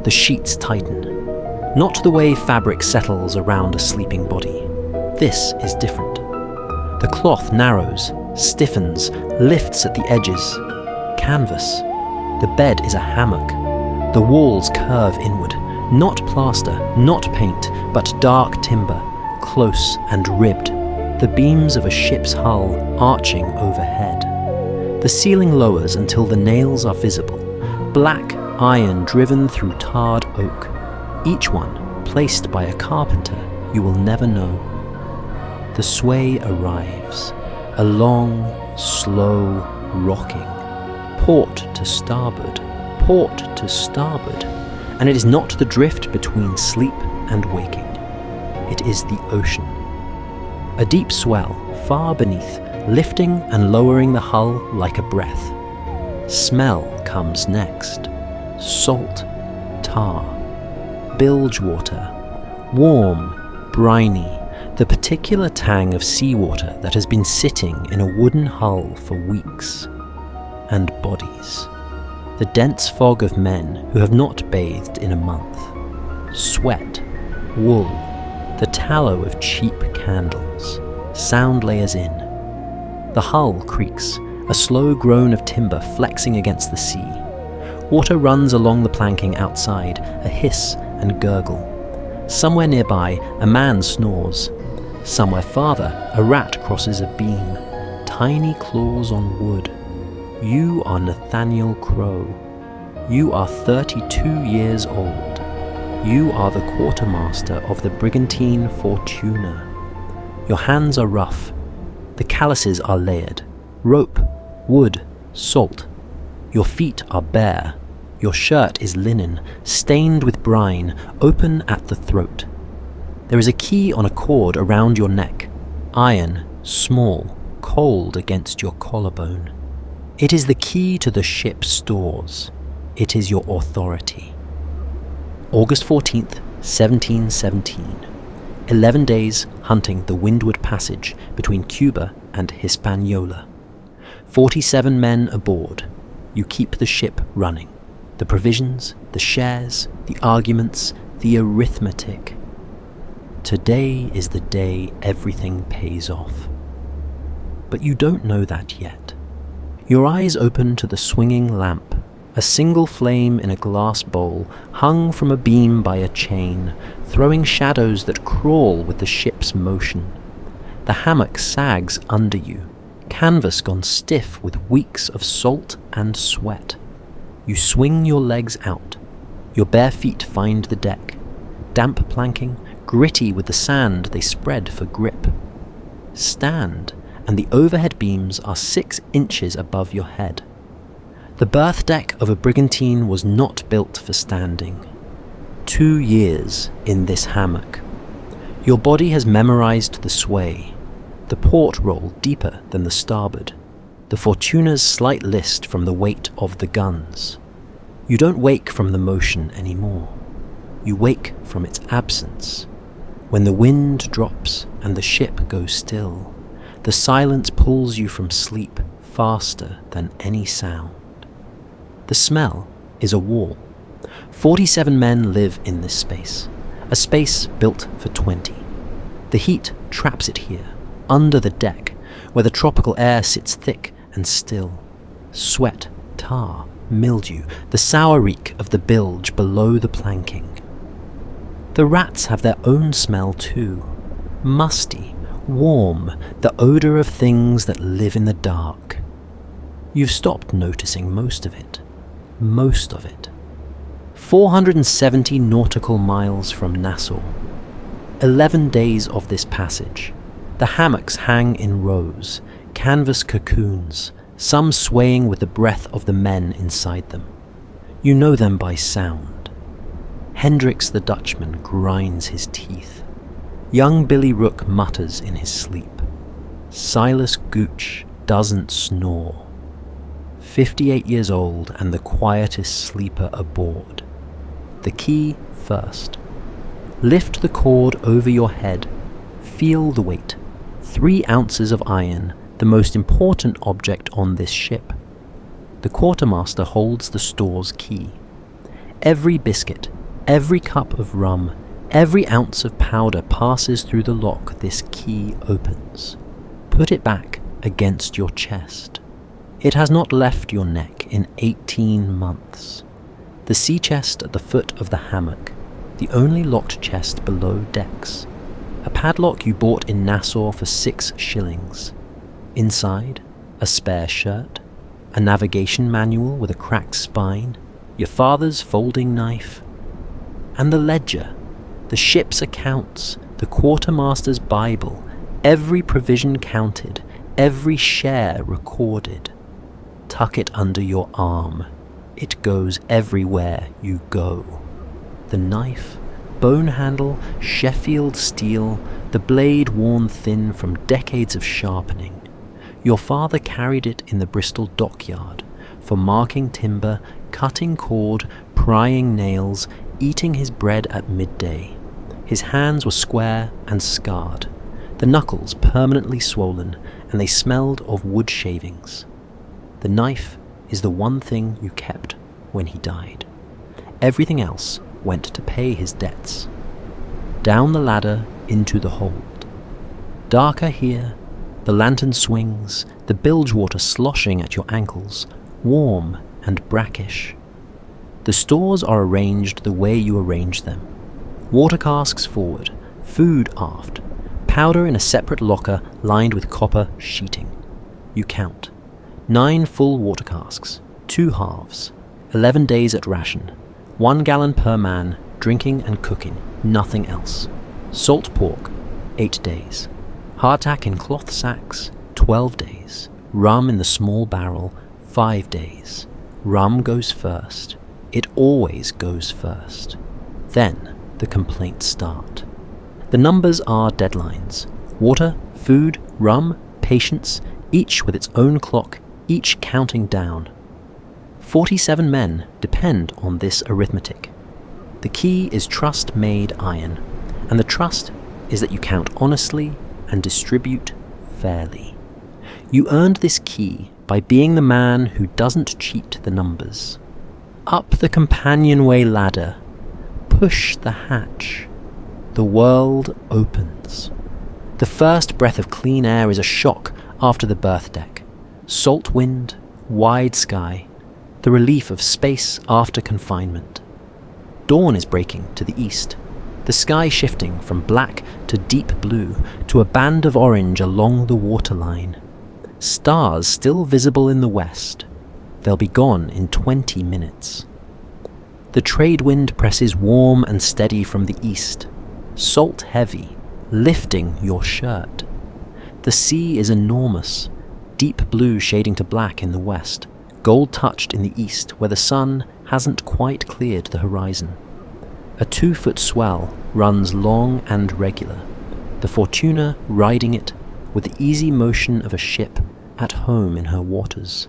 the sheets tighten. Not the way fabric settles around a sleeping body. This is different. The cloth narrows, stiffens, lifts at the edges. Canvas. The bed is a hammock. The walls curve inward. Not plaster, not paint, but dark timber, close and ribbed. The beams of a ship's hull arching overhead. The ceiling lowers until the nails are visible. Black iron driven through tarred oak. Each one placed by a carpenter you will never know. The sway arrives. A long, slow rocking. Port to starboard, port to starboard. And it is not the drift between sleep and waking. It is the ocean. A deep swell, far beneath, lifting and lowering the hull like a breath. Smell comes next. Salt, tar, bilge water, warm, briny, the particular tang of seawater that has been sitting in a wooden hull for weeks. And bodies. The dense fog of men who have not bathed in a month. Sweat, wool, the tallow of cheap candles. Sound layers in. The hull creaks, a slow groan of timber flexing against the sea. Water runs along the planking outside, a hiss and gurgle. Somewhere nearby, a man snores. Somewhere farther, a rat crosses a beam. Tiny claws on wood. You are Nathaniel Crowe. You are 32 years old. You are the quartermaster of the brigantine Fortuna. Your hands are rough. The calluses are layered. Rope, wood, salt. Your feet are bare. Your shirt is linen, stained with brine, open at the throat. There is a key on a cord around your neck. Iron, small, cold against your collarbone. It is the key to the ship's stores. It is your authority. August 14th, 1717. 11 days hunting the Windward Passage between Cuba and Hispaniola. 47 men aboard. You keep the ship running. The provisions, the shares, the arguments, the arithmetic. Today is the day everything pays off. But you don't know that yet. Your eyes open to the swinging lamp, a single flame in a glass bowl, hung from a beam by a chain, throwing shadows that crawl with the ship's motion. The hammock sags under you, canvas gone stiff with weeks of salt and sweat. You swing your legs out. Your bare feet find the deck. Damp planking, gritty with the sand they spread for grip. Stand, and the overhead beams are 6 inches above your head. The berth deck of a brigantine was not built for standing. 2 years in this hammock. Your body has memorized the sway, the port roll deeper than the starboard, the Fortuna's slight list from the weight of the guns. You don't wake from the motion anymore. You wake from its absence. When the wind drops and the ship goes still, the silence pulls you from sleep faster than any sound. The smell is a wall. 47 men live in this space, a space built for 20. The heat traps it here, under the deck, where the tropical air sits thick and still. Sweat, tar, mildew, the sour reek of the bilge below the planking. The rats have their own smell too, musty, warm, the odour of things that live in the dark. You've stopped noticing most of it. Most of it. 470 nautical miles from Nassau. 11 days of this passage. The hammocks hang in rows, canvas cocoons, some swaying with the breath of the men inside them. You know them by sound. Hendricks the Dutchman grinds his teeth. Young Billy Rook mutters in his sleep. Silas Gooch doesn't snore. 58 years old and the quietest sleeper aboard. The key first. Lift the cord over your head. Feel the weight. 3 ounces of iron, the most important object on this ship. The quartermaster holds the store's key. Every biscuit, Every cup of rum, every ounce of powder passes through the lock this key opens. Put it back against your chest. It has not left your neck in 18 months. The sea chest at the foot of the hammock, the only locked chest below decks. A padlock you bought in Nassau for 6 shillings. Inside, a spare shirt, a navigation manual with a cracked spine, your father's folding knife, and the ledger, the ship's accounts, the quartermaster's Bible, every provision counted, every share recorded. Tuck it under your arm. It goes everywhere you go. The knife, bone handle, Sheffield steel, the blade worn thin from decades of sharpening. Your father carried it in the Bristol dockyard for marking timber, cutting cord, prying nails, eating his bread at midday. His hands were square and scarred, the knuckles permanently swollen, and they smelled of wood shavings. The knife is the one thing you kept when he died. Everything else went to pay his debts. Down the ladder into the hold. Darker here, the lantern swings, the bilge water sloshing at your ankles, warm and brackish. The stores are arranged the way you arrange them. Water casks forward, food aft, powder in a separate locker lined with copper sheeting. You count. 9 full water casks, 2 halves, 11 days at ration, 1 gallon per man, drinking and cooking, nothing else. Salt pork, 8 days. Hardtack in cloth sacks, 12 days. Rum in the small barrel, 5 days. Rum goes first. It always goes first. Then the complaints start. The numbers are deadlines. Water, food, rum, patience, each with its own clock, each counting down. 47 men depend on this arithmetic. The key is trust made iron, and the trust is that you count honestly and distribute fairly. You earned this key by being the man who doesn't cheat the numbers. Up the companionway ladder, push the hatch. The world opens. The first breath of clean air is a shock after the berth deck. Salt wind, wide sky, the relief of space after confinement. Dawn is breaking to the east, the sky shifting from black to deep blue to a band of orange along the waterline. Stars still visible in the west. They'll be gone in 20 minutes. The trade wind presses warm and steady from the east, salt heavy, lifting your shirt. The sea is enormous, deep blue shading to black in the west, gold touched in the east where the sun hasn't quite cleared the horizon. A 2-foot swell runs long and regular, the Fortuna riding it with the easy motion of a ship at home in her waters.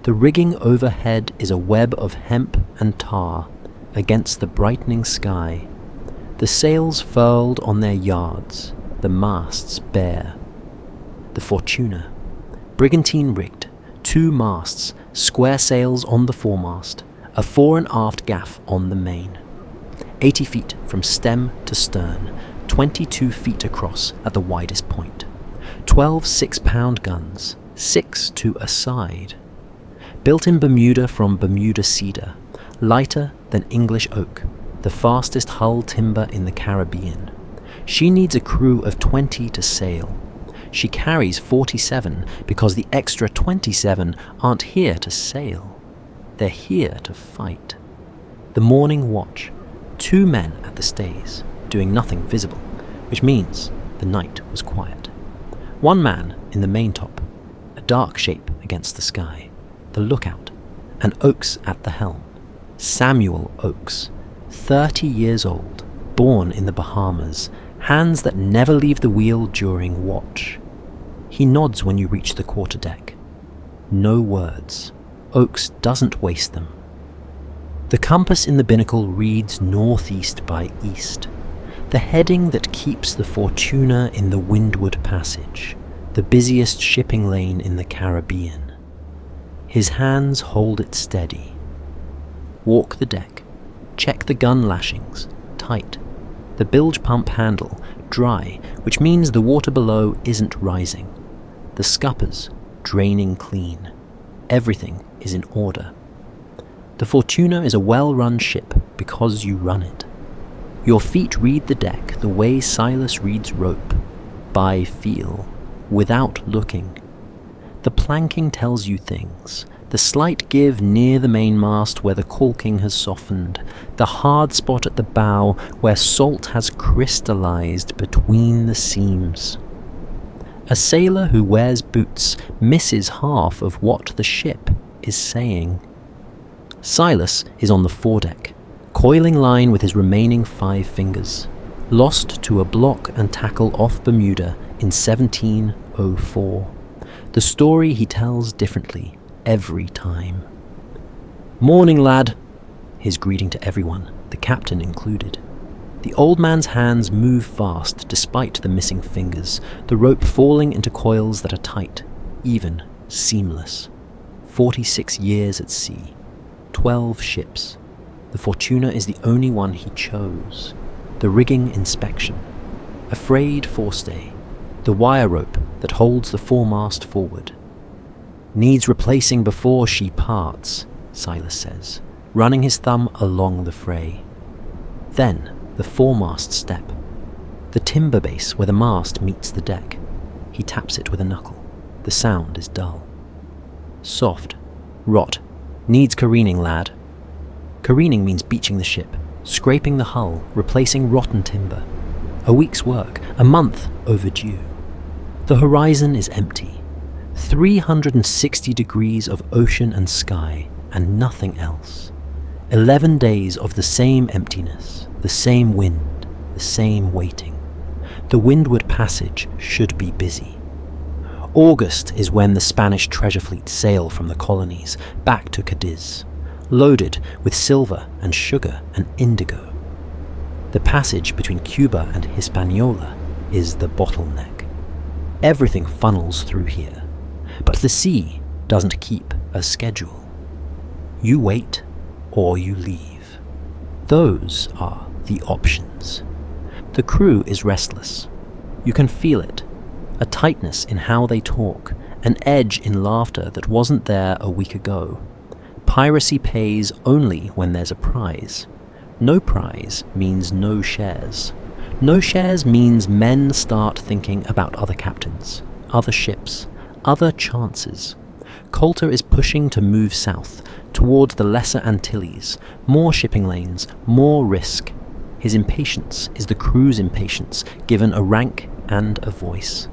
The rigging overhead is a web of hemp and tar against the brightening sky. The sails furled on their yards, the masts bare. The Fortuna, brigantine rigged, 2 masts, square sails on the foremast, a fore and aft gaff on the main. 80 feet from stem to stern, 22 feet across at the widest point. 12 6-pound guns, 6 to a side. Built in Bermuda from Bermuda cedar, lighter than English oak, the fastest hull timber in the Caribbean. She needs a crew of 20 to sail. She carries 47 because the extra 27 aren't here to sail. They're here to fight. The morning watch, 2 men at the stays, doing nothing visible, which means the night was quiet. 1 man in the maintop, a dark shape against the sky. The lookout, and Oakes at the helm. Samuel Oakes, 30 years old, born in the Bahamas, hands that never leave the wheel during watch. He nods when you reach the quarterdeck. No words. Oakes doesn't waste them. The compass in the binnacle reads northeast by east, the heading that keeps the Fortuna in the Windward Passage, the busiest shipping lane in the Caribbean. His hands hold it steady. Walk the deck, Check the gun lashings, tight. The bilge pump handle, dry, which means the water below isn't rising. The scuppers, draining clean. Everything is in order. The Fortuna is a well-run ship because you run it. Your feet read the deck the way Silas reads rope, by feel, without looking. The planking tells you things, the slight give near the mainmast where the caulking has softened, the hard spot at the bow where salt has crystallized between the seams. A sailor who wears boots misses half of what the ship is saying. Silas is on the foredeck, coiling line with his remaining 5 fingers, lost to a block and tackle off Bermuda in 1704. The story he tells differently every time. "Morning, lad," his greeting to everyone, the captain included. The old man's hands move fast despite the missing fingers, the rope falling into coils that are tight, even, seamless. 46 years at sea, 12 ships. The Fortuna is the only one he chose. The rigging inspection, a frayed forestay, the wire rope that holds the foremast forward. "Needs replacing before she parts," Silas says, running his thumb along the fray. Then the foremast step, the timber base where the mast meets the deck. He taps it with a knuckle. The sound is dull. "Soft. Rot. Needs careening, lad." Careening means beaching the ship, scraping the hull, replacing rotten timber. A week's work, a month overdue. The horizon is empty. 360 degrees of ocean and sky, and nothing else. 11 days of the same emptiness, the same wind, the same waiting. The Windward Passage should be busy. August is when the Spanish treasure fleet sail from the colonies back to Cadiz, loaded with silver and sugar and indigo. The passage between Cuba and Hispaniola is the bottleneck. Everything funnels through here, but the sea doesn't keep a schedule. You wait or you leave. Those are the options. The crew is restless. You can feel it. A tightness in how they talk, an edge in laughter that wasn't there a week ago. Piracy pays only when there's a prize. No prize means no shares. No shares means men start thinking about other captains, other ships, other chances. Coulter is pushing to move south, towards the Lesser Antilles, more shipping lanes, more risk. His impatience is the crew's impatience, given a rank and a voice.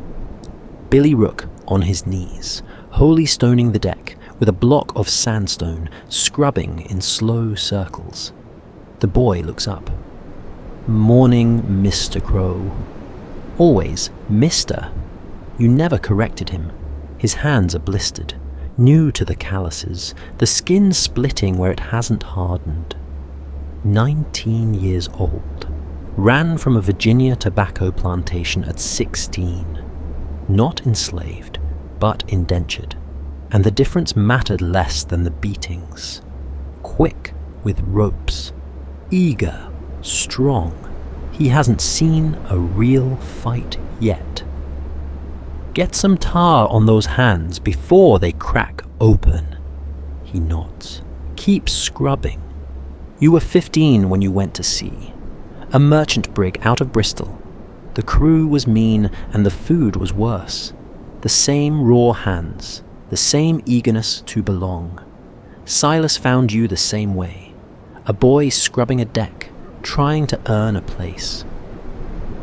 Billy Rook on his knees, wholly stoning the deck, with a block of sandstone, scrubbing in slow circles. The boy looks up. "Morning, Mr. Crowe." Always Mr. You never corrected him. His hands are blistered, new to the calluses, the skin splitting where it hasn't hardened. 19 years old. Ran from a Virginia tobacco plantation at 16. Not enslaved, but indentured. And the difference mattered less than the beatings. Quick with ropes. Eager, strong. He hasn't seen a real fight yet. "Get some tar on those hands before they crack open." He nods. "Keep scrubbing. You were 15 when you went to sea. A merchant brig out of Bristol. The crew was mean and the food was worse. The same raw hands, the same eagerness to belong. Silas found you the same way. A boy scrubbing a deck, trying to earn a place.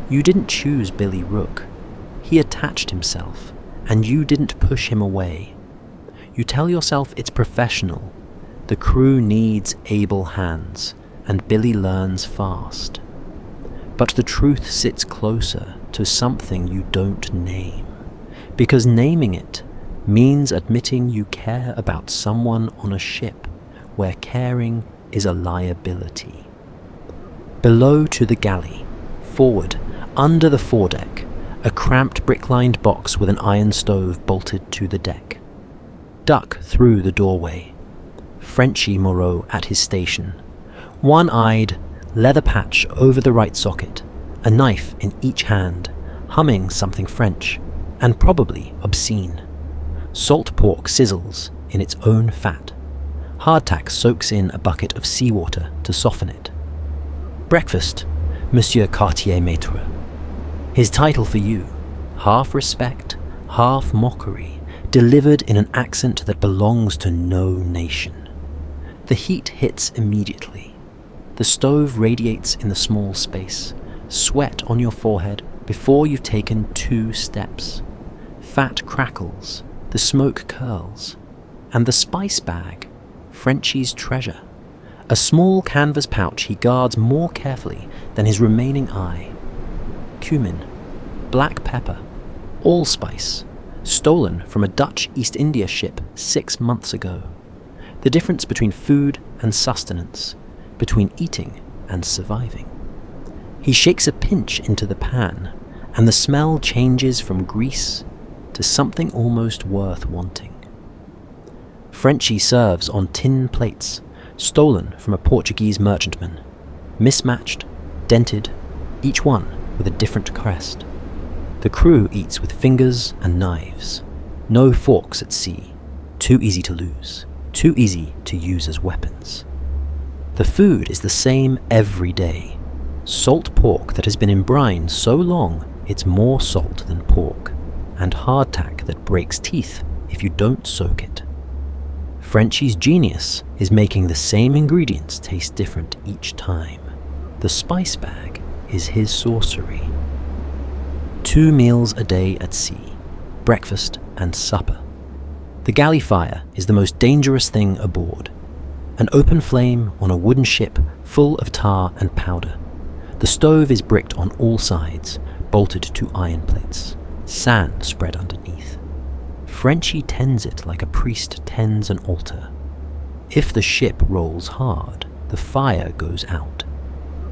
You didn't choose Billy Rook. He attached himself, and you didn't push him away. You tell yourself it's professional. The crew needs able hands, and Billy learns fast. But the truth sits closer to something you don't name, because naming it means admitting you care about someone on a ship where caring is a liability. Below to the galley, forward, under the foredeck, a cramped brick-lined box with an iron stove bolted to the deck. Duck through the doorway. Frenchy Moreau at his station. One-eyed, leather patch over the right socket, a knife in each hand, humming something French, and probably obscene. Salt pork sizzles in its own fat. Hardtack soaks in a bucket of seawater to soften it. Breakfast, Monsieur Quartier-maître. His title for you, half respect, half mockery, delivered in an accent that belongs to no nation. The heat hits immediately. The stove radiates in the small space, sweat on your forehead before you've taken 2 steps. Fat crackles, the smoke curls, and the spice bag, Frenchie's treasure, a small canvas pouch he guards more carefully than his remaining eye. Cumin, black pepper, allspice, stolen from a Dutch East India ship 6 months ago. The difference between food and sustenance, between eating and surviving. He shakes a pinch into the pan, and the smell changes from grease to something almost worth wanting. Frenchie serves on tin plates, stolen from a Portuguese merchantman, mismatched, dented, each one with a different crest. The crew eats with fingers and knives. No forks at sea. Too easy to lose. Too easy to use as weapons. The food is the same every day. Salt pork that has been in brine so long it's more salt than pork, and hardtack that breaks teeth if you don't soak it. Frenchie's genius is making the same ingredients taste different each time. The spice bag is his sorcery. 2 meals a day at sea, breakfast and supper. The galley fire is the most dangerous thing aboard. An open flame on a wooden ship full of tar and powder. The stove is bricked on all sides, bolted to iron plates. Sand spread underneath. Frenchie tends it like a priest tends an altar. If the ship rolls hard, the fire goes out.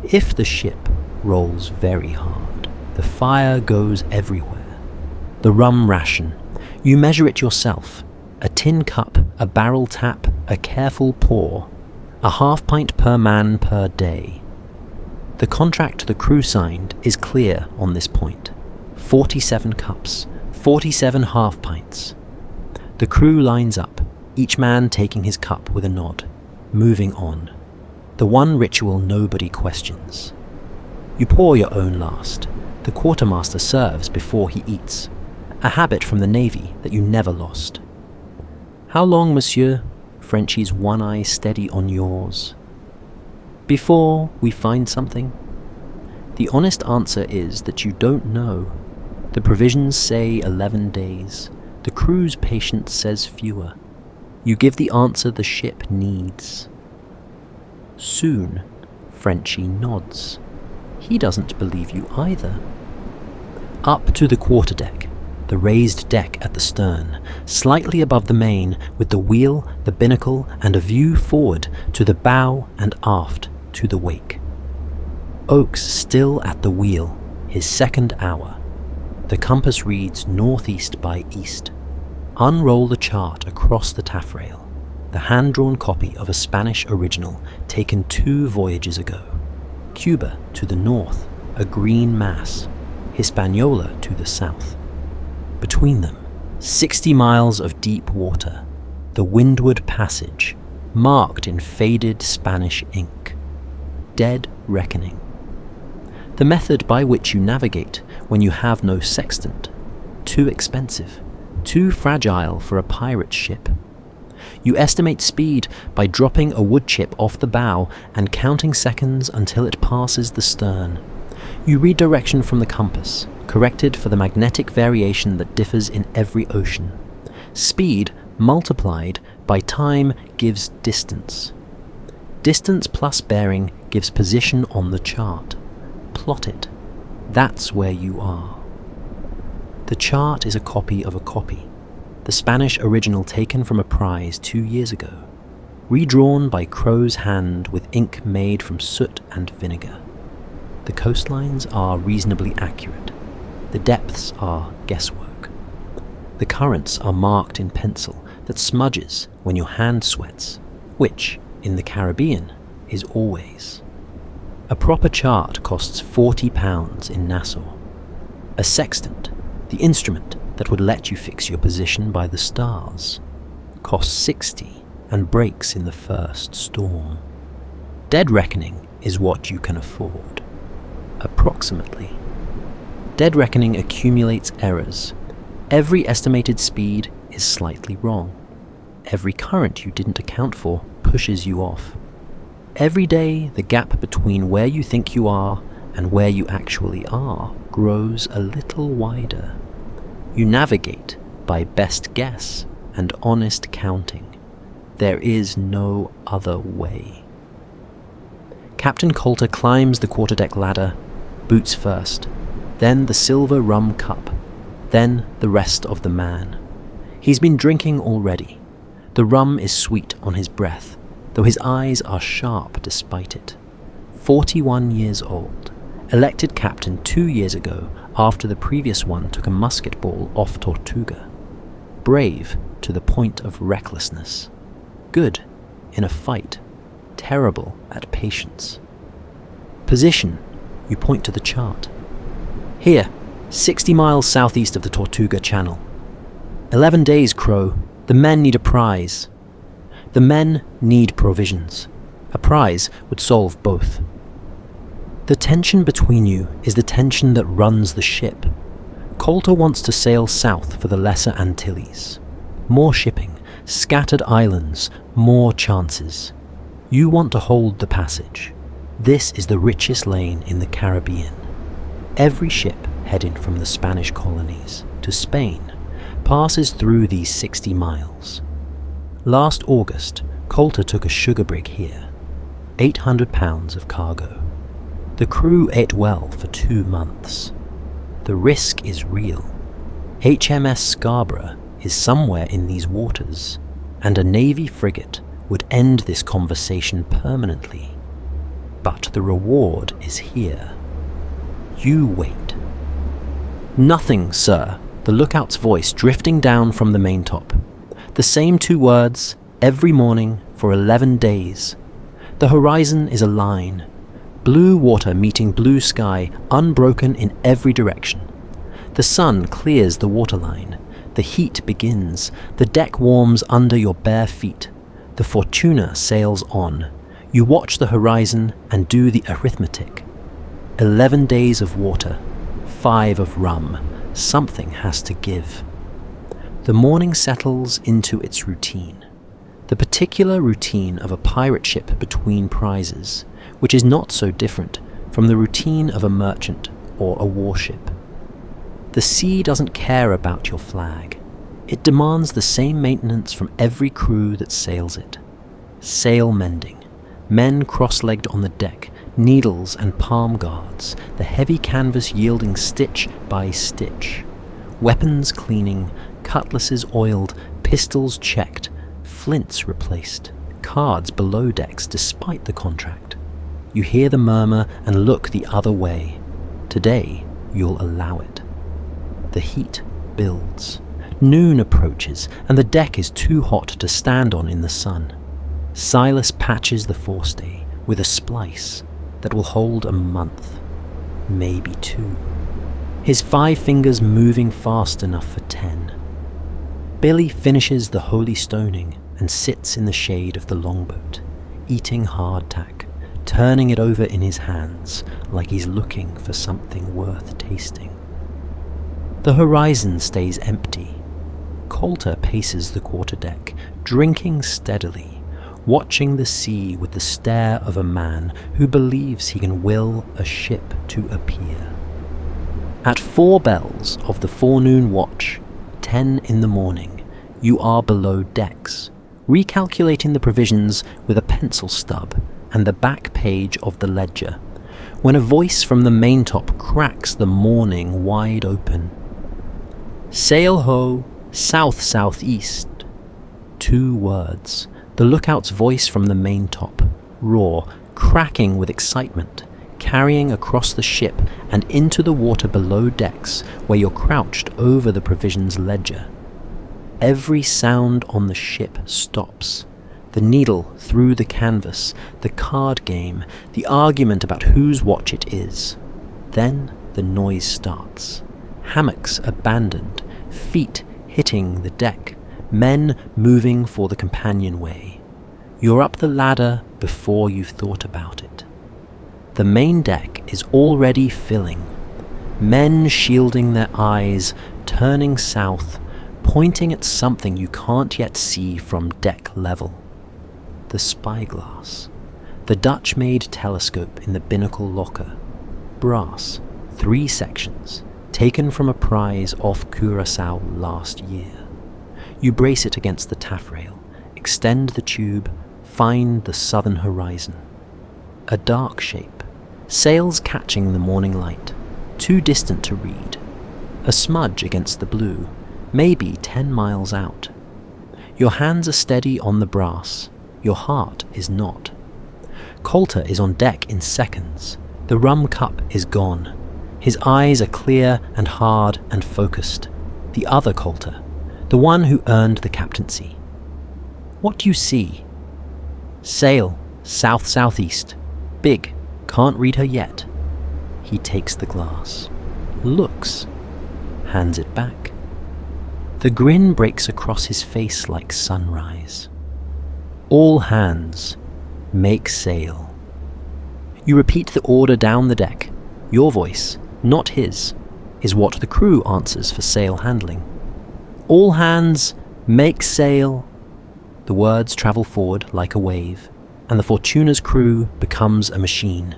If the ship rolls very hard, the fire goes everywhere. The rum ration. You measure it yourself. A tin cup, a barrel tap, a careful pour. A half pint per man per day. The contract the crew signed is clear on this point. 47 cups, 47 half pints. The crew lines up, each man taking his cup with a nod, moving on. The one ritual nobody questions. You pour your own last. The quartermaster serves before he eats. A habit from the Navy that you never lost. How long, monsieur? Frenchie's one eye steady on yours. Before we find something? The honest answer is that you don't know. The provisions say 11 days. The crew's patience says fewer. You give the answer the ship needs. Soon, Frenchie nods. He doesn't believe you either. Up to the quarterdeck, the raised deck at the stern, slightly above the main, with the wheel, the binnacle, and a view forward to the bow and aft to the wake. Oakes still at the wheel, his second hour. The compass reads northeast by east. Unroll the chart across the taffrail, the hand-drawn copy of a Spanish original taken 2 voyages ago. Cuba to the north, a green mass. Hispaniola to the south. Between them, 60 miles of deep water, the Windward Passage, marked in faded Spanish ink. Dead reckoning. The method by which you navigate when you have no sextant. Too expensive, too fragile for a pirate ship. You estimate speed by dropping a wood chip off the bow and counting seconds until it passes the stern. You read direction from the compass, corrected for the magnetic variation that differs in every ocean. Speed multiplied by time gives distance. Distance plus bearing gives position on the chart. Plot it. That's where you are. The chart is a copy of a copy. The Spanish original taken from a prize 2 years ago. Redrawn by Crowe's hand with ink made from soot and vinegar. The coastlines are reasonably accurate. The depths are guesswork. The currents are marked in pencil that smudges when your hand sweats, which, in the Caribbean, is always. A proper chart costs £40 in Nassau. A sextant, the instrument that would let you fix your position by the stars, costs 60 and breaks in the first storm. Dead reckoning is what you can afford. Approximately. Dead reckoning accumulates errors. Every estimated speed is slightly wrong. Every current you didn't account for pushes you off. Every day, the gap between where you think you are and where you actually are grows a little wider. You navigate by best guess and honest counting. There is no other way. Captain Coulter climbs the quarterdeck ladder, boots first, then the silver rum cup, then the rest of the man. He's been drinking already. The rum is sweet on his breath, though his eyes are sharp despite it. 41 years old, elected captain 2 years ago after the previous one took a musket ball off Tortuga. Brave to the point of recklessness. Good in a fight. Terrible at patience. Position, you point to the chart. Here, 60 miles southeast of the Tortuga Channel. 11 days, Crowe. The men need a prize. The men need provisions. A prize would solve both. The tension between you is the tension that runs the ship. Coulter wants to sail south for the Lesser Antilles. More shipping, scattered islands, more chances. You want to hold the passage. This is the richest lane in the Caribbean. Every ship heading from the Spanish colonies to Spain passes through these 60 miles. Last August, Coulter took a sugar brig here. 800 pounds of cargo. The crew ate well for 2 months. The risk is real. HMS Scarborough is somewhere in these waters, and a Navy frigate would end this conversation permanently. But the reward is here. You wait. Nothing, sir, the lookout's voice drifting down from the maintop. The same 2 words, every morning for 11 days. The horizon is a line. Blue water meeting blue sky, unbroken in every direction. The sun clears the waterline. The heat begins. The deck warms under your bare feet. The Fortuna sails on. You watch the horizon and do the arithmetic. 11 days of water, 5 of rum. Something has to give. The morning settles into its routine. The particular routine of a pirate ship between prizes, which is not so different from the routine of a merchant or a warship. The sea doesn't care about your flag. It demands the same maintenance from every crew that sails it. Sail mending, men cross-legged on the deck, needles and palm guards, the heavy canvas yielding stitch by stitch. Weapons cleaning, cutlasses oiled, pistols checked, flints replaced, cards below decks despite the contract. You hear the murmur and look the other way. Today, you'll allow it. The heat builds. Noon approaches, and the deck is too hot to stand on in the sun. Silas patches the forestay with a splice that will hold a month, maybe 2. His 5 fingers moving fast enough for 10. Billy finishes the holy stoning and sits in the shade of the longboat, eating hardtack, turning it over in his hands like he's looking for something worth tasting. The horizon stays empty. Coulter paces the quarterdeck, drinking steadily, watching the sea with the stare of a man who believes he can will a ship to appear. At 4 bells of the forenoon watch, 10 in the morning, you are below decks, recalculating the provisions with a pencil stub and the back page of the ledger, when a voice from the maintop cracks the morning wide open. Sail ho, south-southeast. 2 words. The lookout's voice from the maintop, raw, cracking with excitement, carrying across the ship and into the water below decks where you're crouched over the provisions ledger. Every sound on the ship stops. The The needle through the canvas, the card game, the argument about whose watch it is. Then the noise starts. Hammocks abandoned, feet hitting the deck, men moving for the companionway. You're up the ladder before you've thought about it. The main deck is already filling. Men shielding their eyes, turning south, pointing at something you can't yet see from deck level. The spyglass. The Dutch-made telescope in the binnacle locker. Brass, 3 sections, taken from a prize off Curaçao last year. You brace it against the taffrail, extend the tube, find the southern horizon. A dark shape, sails catching the morning light, too distant to read. A smudge against the blue, maybe 10 miles out. Your hands are steady on the brass, your heart is not. Coulter is on deck in seconds. The rum cup is gone. His eyes are clear and hard and focused. The other Coulter, the one who earned the captaincy. What do you see? Sail, south-southeast. Big, can't read her yet. He takes the glass, looks, hands it back. The grin breaks across his face like sunrise. All hands, make sail. You repeat the order down the deck. Your voice, not his, is what the crew answers for sail handling. All hands, make sail. The words travel forward like a wave, and the Fortuna's crew becomes a machine.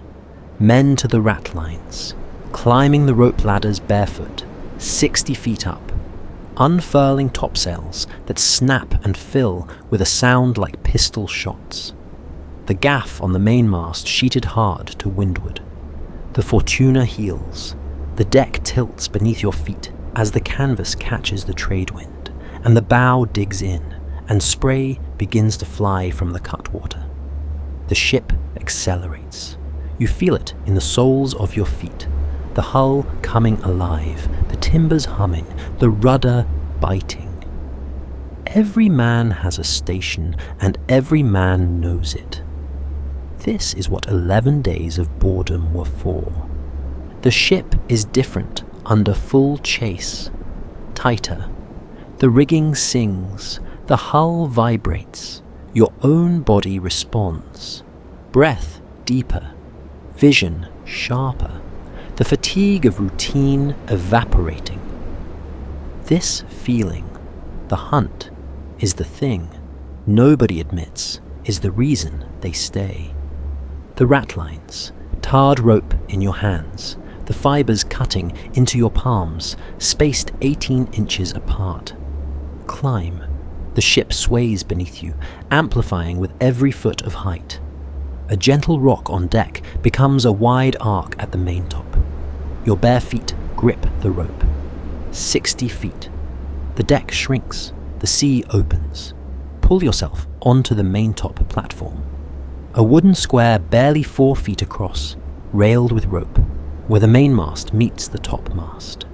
Men to the ratlines, climbing the rope ladders barefoot, 60 feet up, unfurling topsails that snap and fill with a sound like pistol shots. The gaff on the mainmast sheeted hard to windward. The Fortuna heels. The deck tilts beneath your feet as the canvas catches the trade wind, and the bow digs in, and spray begins to fly from the cutwater. The ship accelerates. You feel it in the soles of your feet, the hull coming alive, the timbers humming, the rudder biting. Every man has a station, and every man knows it. This is what 11 days of boredom were for. The ship is different under full chase, tighter. The rigging sings, the hull vibrates, your own body responds. Breath deeper, vision sharper, the fatigue of routine evaporating. This feeling, the hunt, is the thing nobody admits is the reason they stay. The ratlines, tarred rope in your hands, the fibers cutting into your palms, spaced 18 inches apart. Climb. The ship sways beneath you, amplifying with every foot of height. A gentle rock on deck becomes a wide arc at the maintop. Your bare feet grip the rope. 60 feet. The deck shrinks. The sea opens. Pull yourself onto the maintop platform. A wooden square barely 4 feet across, railed with rope, where the mainmast meets the topmast.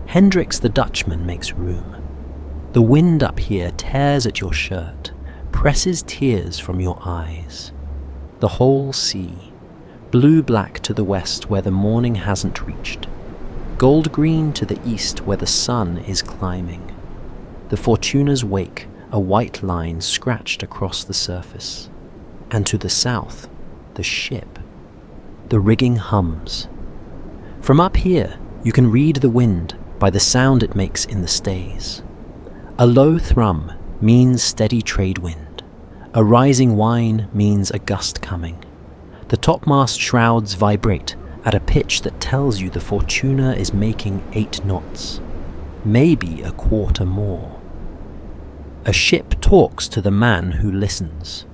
Hendricks the Dutchman makes room. The wind up here tears at your shirt, presses tears from your eyes. The whole sea, blue-black to the west where the morning hasn't reached, gold-green to the east where the sun is climbing. The Fortuna's wake, a white line scratched across the surface. And to the south, the ship. The rigging hums. From up here, you can read the wind by the sound it makes in the stays. A low thrum means steady trade wind. A rising whine means a gust coming. The topmast shrouds vibrate at a pitch that tells you the Fortuna is making 8 knots, maybe a quarter more. A ship talks to the man who listens.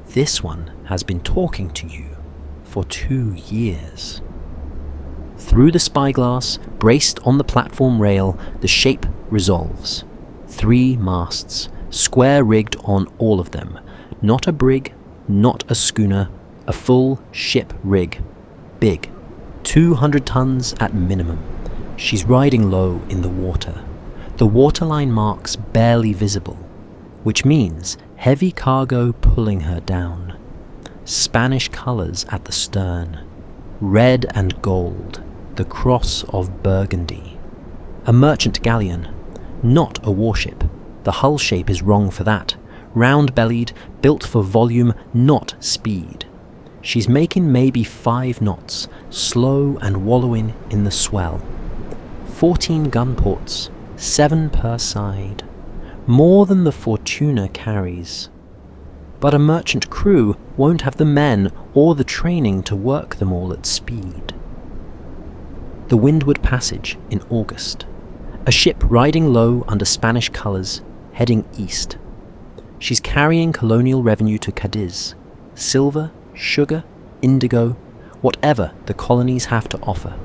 This one has been talking to you for 2 years. Through the spyglass, braced on the platform rail, the shape resolves. 3 masts, square-rigged on all of them. Not a brig, not a schooner, a full ship rig. Big. 200 tons at minimum. She's riding low in the water. The waterline marks barely visible, which means heavy cargo pulling her down, Spanish colours at the stern, red and gold, the cross of Burgundy. A merchant galleon, not a warship. The hull shape is wrong for that. Round-bellied, built for volume, not speed. She's making maybe 5 knots, slow and wallowing in the swell. 14 gun ports, 7 per side. More than the Fortuna carries. But a merchant crew won't have the men or the training to work them all at speed. The Windward Passage in August. A ship riding low under Spanish colours, heading east. She's carrying colonial revenue to Cadiz. Silver, sugar, indigo, whatever the colonies have to offer.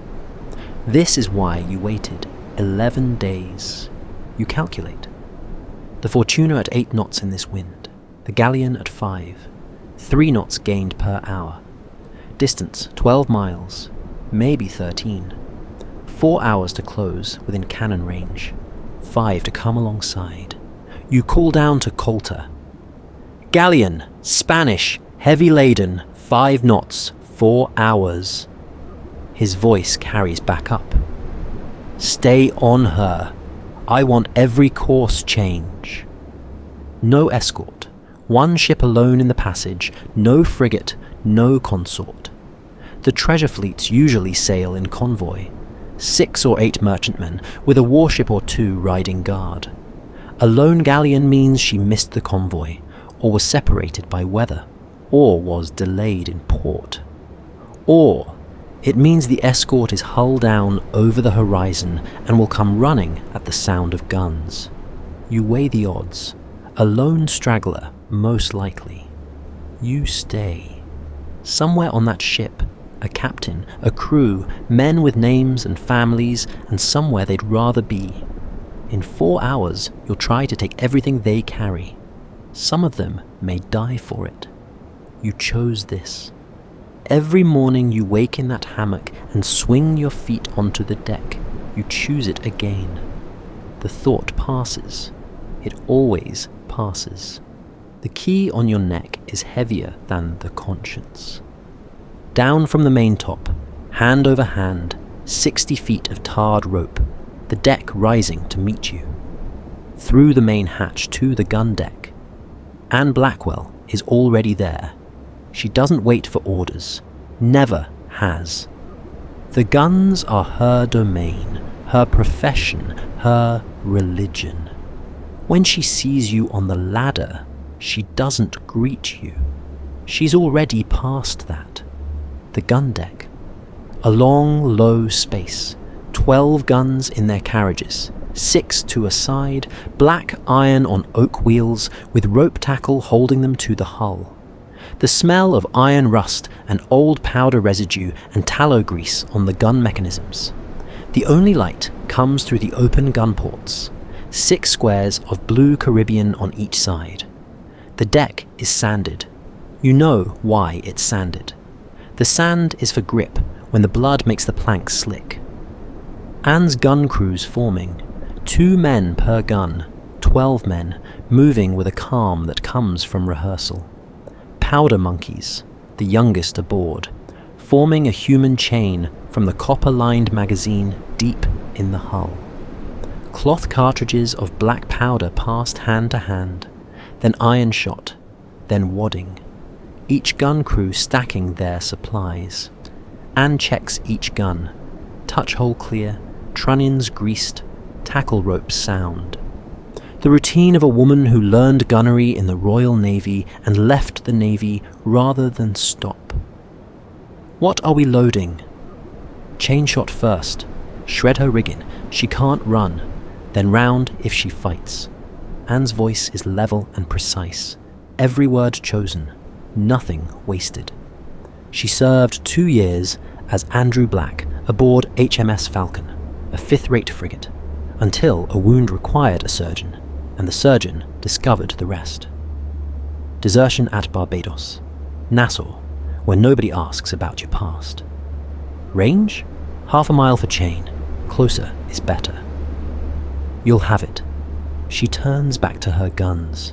This is why you waited 11 days. You calculate. The Fortuna at 8 knots in this wind. The Galleon at 5. 3 knots gained per hour. Distance 12 miles, maybe 13. 4 hours to close within cannon range. 5 to come alongside. You call down to Colter. Galleon, Spanish, heavy laden, 5 knots, 4 hours. His voice carries back up. Stay on her. I want every course change. No escort. 1 ship alone in the passage. No frigate, no consort. The treasure fleets usually sail in convoy. 6 or 8 merchantmen, with a warship or 2 riding guard. A lone galleon means she missed the convoy, or was separated by weather, or was delayed in port. Or it means the escort is hull down over the horizon and will come running at the sound of guns. You weigh the odds. A lone straggler, most likely. You stay. Somewhere on that ship, a captain, a crew, men with names and families, and somewhere they'd rather be. In 4 hours, you'll try to take everything they carry. Some of them may die for it. You chose this. Every morning you wake in that hammock and swing your feet onto the deck. You choose it again. The thought passes. It always passes. The key on your neck is heavier than the conscience. Down from the maintop, hand over hand, 60 feet of tarred rope, the deck rising to meet you. Through the main hatch to the gun deck. Anne Blackwell is already there. She doesn't wait for orders. Never has. The guns are her domain, her profession, her religion. When she sees you on the ladder, she doesn't greet you. She's already past that. The gun deck. A long, low space. 12 guns in their carriages, 6 to a side, black iron on oak wheels with rope tackle holding them to the hull. The smell of iron rust and old powder residue and tallow grease on the gun mechanisms. The only light comes through the open gun ports, 6 squares of blue Caribbean on each side. The deck is sanded. You know why it's sanded. The sand is for grip when the blood makes the planks slick. Anne's gun crew's forming. 2 men per gun, 12 men, moving with a calm that comes from rehearsal. Powder monkeys, the youngest aboard, forming a human chain from the copper-lined magazine deep in the hull. Cloth cartridges of black powder passed hand to hand, then iron shot, then wadding. Each gun crew stacking their supplies. Anne checks each gun. Touch hole clear, trunnions greased, tackle ropes sound. The routine of a woman who learned gunnery in the Royal Navy and left the Navy rather than stop. What are we loading? Chain shot first. Shred her rigging. She can't run. Then round if she fights. Anne's voice is level and precise. Every word chosen. Nothing wasted. She served 2 years as Andrew Black aboard HMS Falcon, a 5th-rate frigate, until a wound required a surgeon, and the surgeon discovered the rest. Desertion at Barbados. Nassau, where nobody asks about your past. Range? 1/2 mile for chain. Closer is better. You'll have it. She turns back to her guns.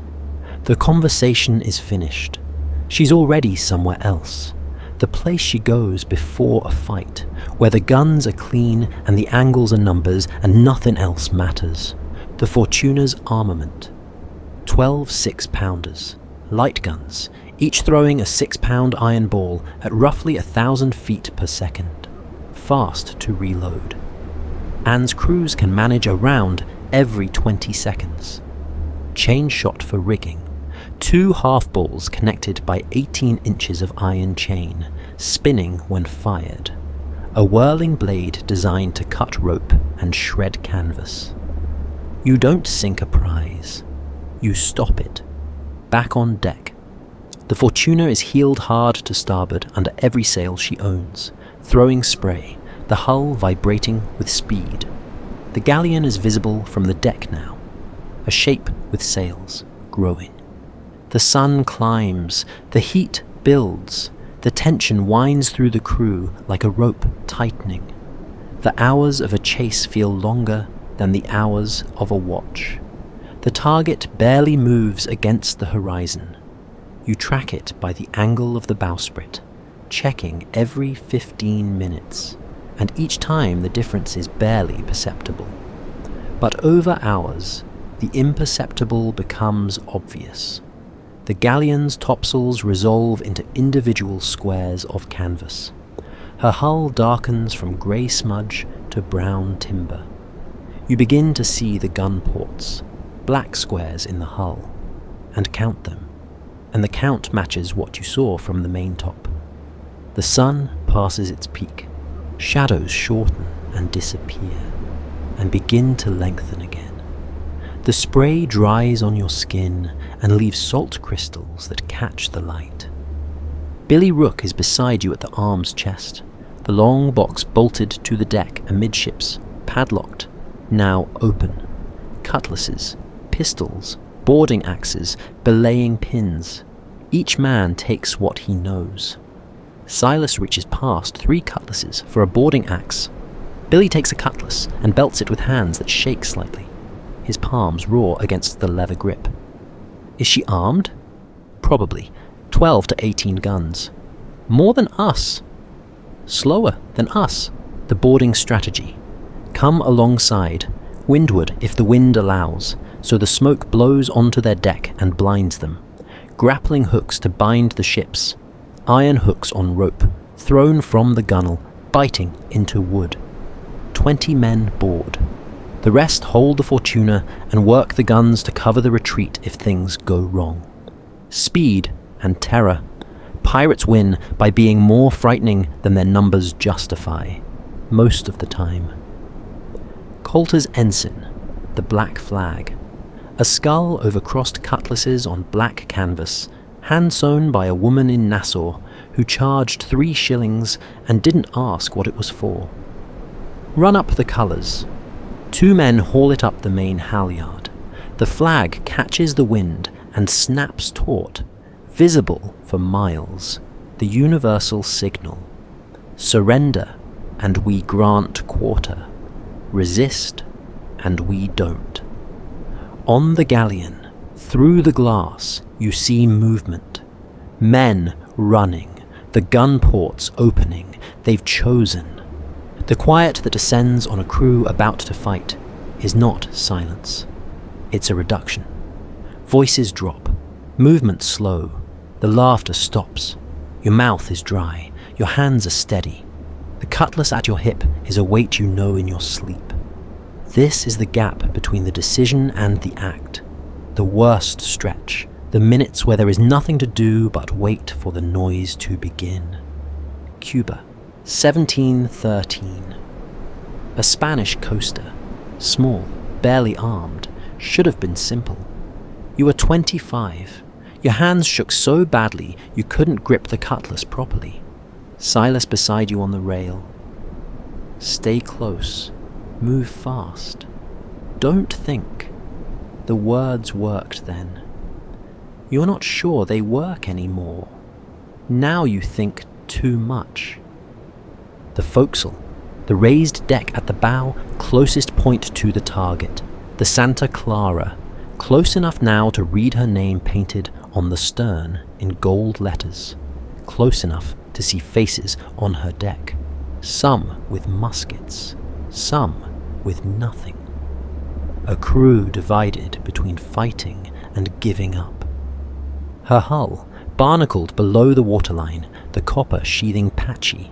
The conversation is finished. She's already somewhere else. The place she goes before a fight, where the guns are clean and the angles are numbers and nothing else matters. The Fortuna's armament. 12 6-pounders, light guns, each throwing a 6-pound iron ball at roughly 1,000 feet per second. Fast to reload. Anne's crews can manage a round every 20 seconds. Chain shot for rigging. 2 half-balls connected by 18 inches of iron chain, spinning when fired. A whirling blade designed to cut rope and shred canvas. You don't sink a prize. You stop it. Back on deck. The Fortuna is heeled hard to starboard under every sail she owns, throwing spray, the hull vibrating with speed. The Galleon is visible from the deck now, a shape with sails, growing. The sun climbs, the heat builds, the tension winds through the crew like a rope tightening. The hours of a chase feel longer than the hours of a watch. The target barely moves against the horizon. You track it by the angle of the bowsprit, checking every 15 minutes, and each time the difference is barely perceptible. But over hours, the imperceptible becomes obvious. The Galleon's topsails resolve into individual squares of canvas. Her hull darkens from grey smudge to brown timber. You begin to see the gun ports, black squares in the hull, and count them, and the count matches what you saw from the maintop. The sun passes its peak, shadows shorten and disappear, and begin to lengthen again. The spray dries on your skin and leaves salt crystals that catch the light. Billy Rook is beside you at the arm's chest, the long box bolted to the deck amidships, padlocked, now open. Cutlasses, pistols, boarding axes, belaying pins. Each man takes what he knows. Silas reaches past 3 cutlasses for a boarding axe. Billy takes a cutlass and belts it with hands that shake slightly. His palms raw against the leather grip. Is she armed? Probably. 12 to 18 guns. More than us. Slower than us. The boarding strategy. Come alongside, windward if the wind allows, so the smoke blows onto their deck and blinds them. Grappling hooks to bind the ships. Iron hooks on rope, thrown from the gunwale, biting into wood. 20 men board. The rest hold the Fortuna and work the guns to cover the retreat if things go wrong. Speed and terror. Pirates win by being more frightening than their numbers justify, most of the time. Coulter's ensign, the black flag. A skull over crossed cutlasses on black canvas, hand-sewn by a woman in Nassau who charged 3 shillings and didn't ask what it was for. Run up the colours. 2 men haul it up the main halyard. The flag catches the wind and snaps taut, visible for miles, the universal signal. Surrender, and we grant quarter. Resist, and we don't. On the Galleon, through the glass, you see movement. Men running, the gun ports opening. They've chosen. The quiet that descends on a crew about to fight is not silence. It's a reduction. Voices drop, movement slow, the laughter stops. Your mouth is dry, your hands are steady. The cutlass at your hip is a weight you know in your sleep. This is the gap between the decision and the act, the worst stretch, the minutes where there is nothing to do but wait for the noise to begin. Cuba, 1713. A Spanish coaster, small, barely armed, should have been simple. You were 25. Your hands shook so badly you couldn't grip the cutlass properly. Silas beside you on the rail. Stay close. Move fast. Don't think. The words worked then. You're not sure they work anymore. Now you think too much. The forecastle, the raised deck at the bow, closest point to the target. The Santa Clara, close enough now to read her name painted on the stern in gold letters, close enough to see faces on her deck, some with muskets, some with nothing. A crew divided between fighting and giving up. Her hull, barnacled below the waterline, the copper sheathing patchy.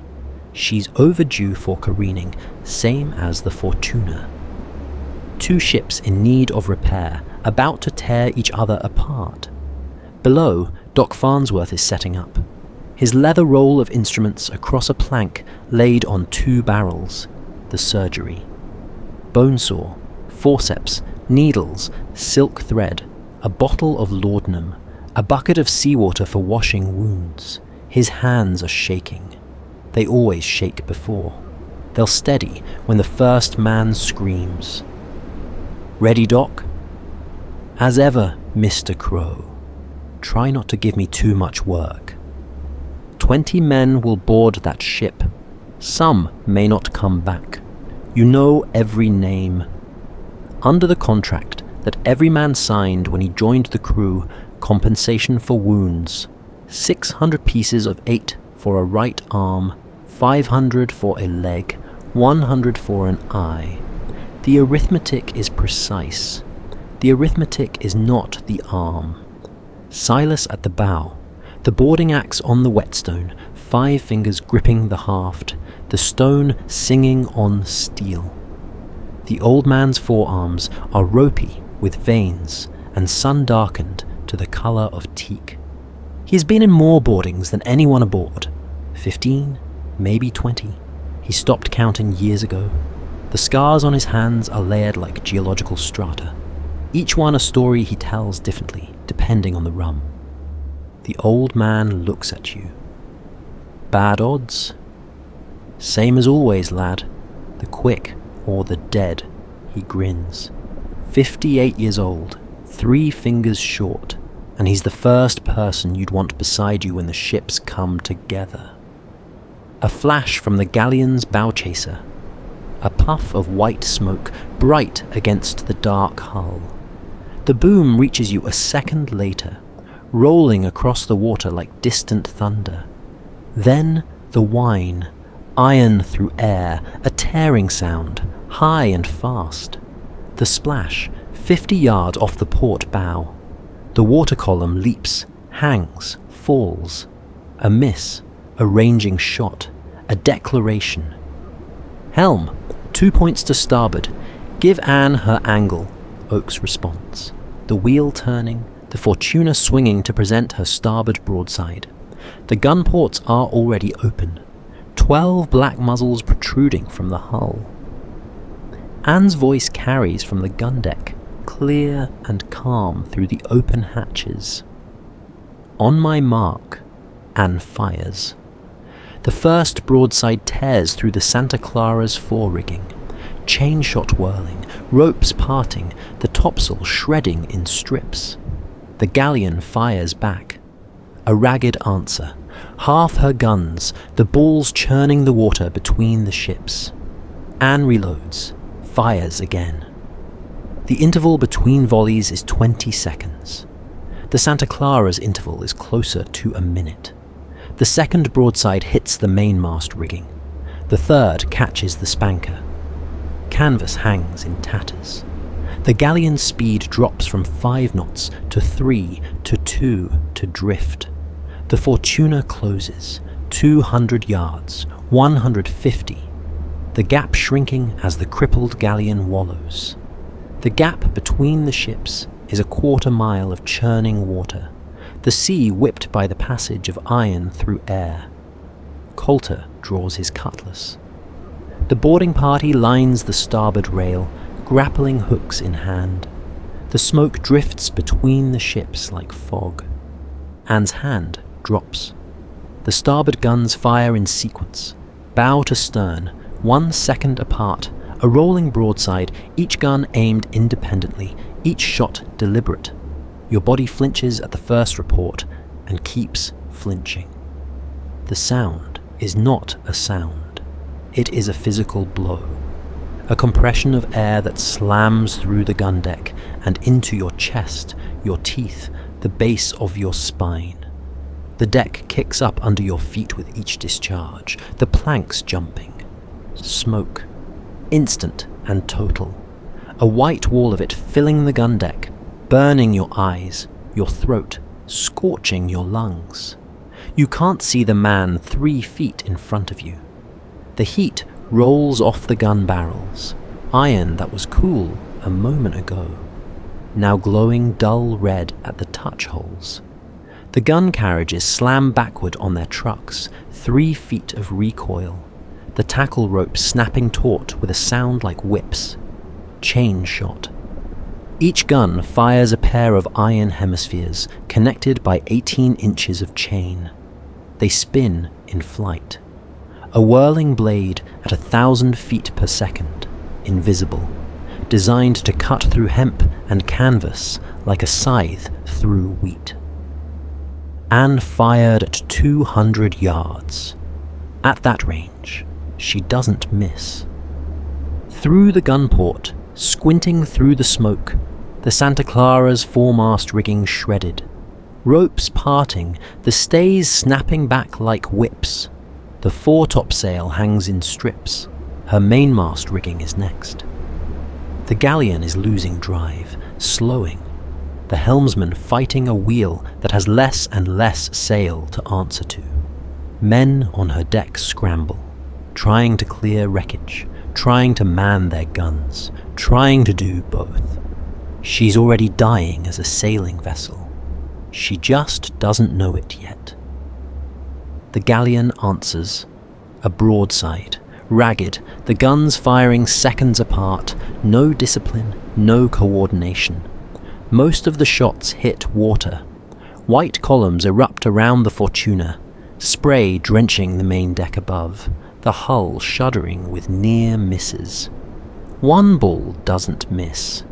She's overdue for careening, same as the Fortuna. Two ships in need of repair, about to tear each other apart. Below, Doc Farnsworth is setting up. His leather roll of instruments across a plank laid on 2 barrels, the surgery. Bone saw, forceps, needles, silk thread, a bottle of laudanum, a bucket of seawater for washing wounds. His hands are shaking. They always shake before. They'll steady when the first man screams. Ready, Doc? As ever, Mr. Crowe. Try not to give me too much work. 20 men will board that ship. Some may not come back. You know every name. Under the contract that every man signed when he joined the crew, compensation for wounds, 600 pieces of 8 for a right arm, 500 for a leg, 100 for an eye. The arithmetic is precise. The arithmetic is not the arm. Silas at the bow, the boarding axe on the whetstone, 5 fingers gripping the haft, the stone singing on steel. The old man's forearms are ropey with veins and sun-darkened to the colour of teak. He has been in more boardings than anyone aboard. 15, maybe 20. He stopped counting years ago. The scars on his hands are layered like geological strata. Each one a story he tells differently, depending on the rum. The old man looks at you. Bad odds? Same as always, lad. The quick or the dead, he grins. 58 years old, 3 fingers short, and he's the first person you'd want beside you when the ships come together. A flash from the Galleon's bow chaser. A puff of white smoke, bright against the dark hull. The boom reaches you a second later, rolling across the water like distant thunder. Then the whine, iron through air, a tearing sound, high and fast. The splash, 50 yards off the port bow. The water column leaps, hangs, falls. A miss, a ranging shot, a declaration. Helm, 2 points to starboard. Give Anne her angle, Oak's response. The wheel turning, the Fortuna swinging to present her starboard broadside. The gun ports are already open. 12 black muzzles protruding from the hull. Anne's voice carries from the gun deck, clear and calm through the open hatches. On my mark, Anne fires. The first broadside tears through the Santa Clara's fore-rigging, chain shot whirling, ropes parting, the topsail shredding in strips. The Galleon fires back. A ragged answer, half her guns, the balls churning the water between the ships. Anne reloads, fires again. The interval between volleys is 20 seconds. The Santa Clara's interval is closer to a minute. The second broadside hits the mainmast rigging. The third catches the spanker. Canvas hangs in tatters. The Galleon's speed drops from 5 knots to 3 to 2 to drift. The Fortuna closes, 200 yards, 150. The gap shrinking as the crippled Galleon wallows. The gap between the ships is a 1/4 mile of churning water, the sea whipped by the passage of iron through air. Coulter draws his cutlass. The boarding party lines the starboard rail, grappling hooks in hand. The smoke drifts between the ships like fog. Anne's hand drops. The starboard guns fire in sequence, bow to stern, 1 second apart, a rolling broadside, each gun aimed independently, each shot deliberate. Your body flinches at the first report and keeps flinching. The sound is not a sound. It is a physical blow. a compression of air that slams through the gun deck and into your chest, your teeth, the base of your spine. The deck kicks up under your feet with each discharge, the planks jumping. Smoke. Instant and total. A white wall of it filling the gun deck, burning your eyes, your throat, scorching your lungs. You can't see the man 3 feet in front of you. The heat rolls off the gun barrels, iron that was cool a moment ago, now glowing dull red at the touch holes. The gun carriages slam backward on their trucks, 3 feet of recoil, the tackle rope snapping taut with a sound like whips. Chain shot. Each gun fires a pair of iron hemispheres connected by 18 inches of chain. They spin in flight. A whirling blade at 1,000 feet per second, invisible, designed to cut through hemp and canvas like a scythe through wheat. Anne fired at 200 yards. At that range, she doesn't miss. Through the gun port, squinting through the smoke, the Santa Clara's foremast rigging shredded. Ropes parting, the stays snapping back like whips. The foretopsail hangs in strips. Her mainmast rigging is next. The Galleon is losing drive, slowing. The helmsman fighting a wheel that has less and less sail to answer to. Men on her deck scramble, trying to clear wreckage, trying to man their guns, trying to do both. She's already dying as a sailing vessel. She just doesn't know it yet. The Galleon answers. A broadside, ragged, the guns firing seconds apart, no discipline, no coordination. Most of the shots hit water. White columns erupt around the Fortuna, spray drenching the main deck above, the hull shuddering with near misses. One ball doesn't miss.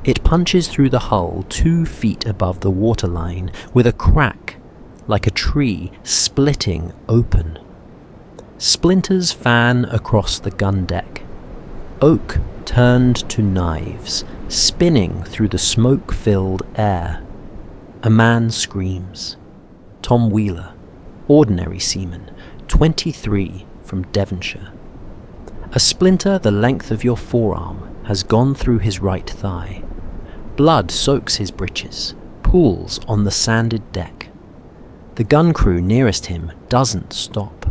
It punches through the hull 2 feet above the waterline with a crack, like a tree splitting open. Splinters fan across the gun deck. Oak turned to knives, spinning through the smoke-filled air. A man screams. Tom Wheeler, ordinary seaman, 23, from Devonshire. A splinter the length of your forearm has gone through his right thigh. Blood soaks his breeches, pools on the sanded deck. The gun crew nearest him doesn't stop.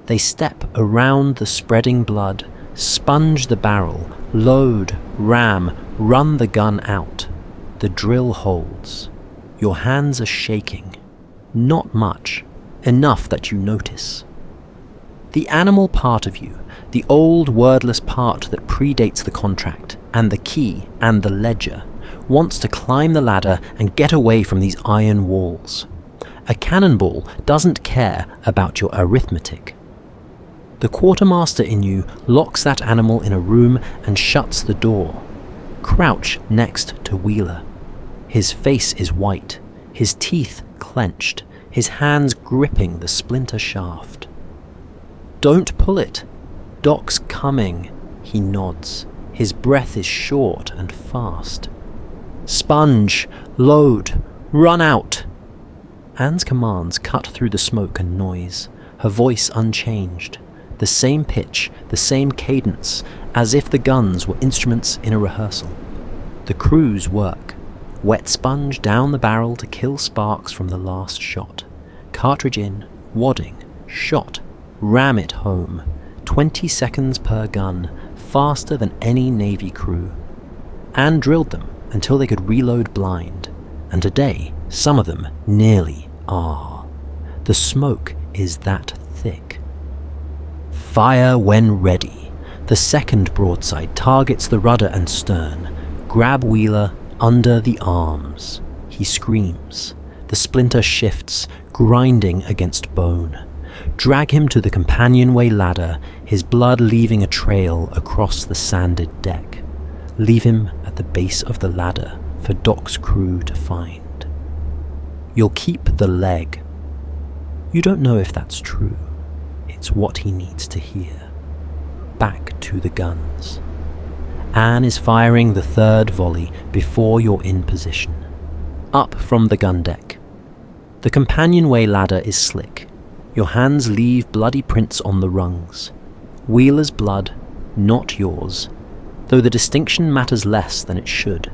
They step around the spreading blood, sponge the barrel, load, ram, run the gun out. The drill holds. Your hands are shaking. Not much, enough that you notice. The animal part of you, the old wordless part that predates the contract, and the key, and the ledger, wants to climb the ladder and get away from these iron walls. A cannonball doesn't care about your arithmetic. The quartermaster in you locks that animal in a room and shuts the door. Crouch next to Wheeler. His face is white, his teeth clenched, his hands gripping the splinter shaft. Don't pull it. Doc's coming, he nods. His breath is short and fast. Sponge, load, run out. Anne's commands cut through the smoke and noise, her voice unchanged. The same pitch, the same cadence, as if the guns were instruments in a rehearsal. The crew's work. Wet sponge down the barrel to kill sparks from the last shot. Cartridge in, wadding, shot, ram it home. 20 seconds per gun, faster than any Navy crew. Anne drilled them until they could reload blind, and today some of them nearly are. The smoke is that thick. Fire when ready. The second broadside targets the rudder and stern. Grab Wheeler under the arms. He screams. The splinter shifts, grinding against bone. Drag him to the companionway ladder, his blood leaving a trail across the sanded deck. Leave him at the base of the ladder for Doc's crew to find. You'll keep the leg. You don't know if that's true. It's what he needs to hear. Back to the guns. Anne is firing the third volley before you're in position. Up from the gun deck. The companionway ladder is slick. Your hands leave bloody prints on the rungs. Wheeler's blood, not yours, though the distinction matters less than it should.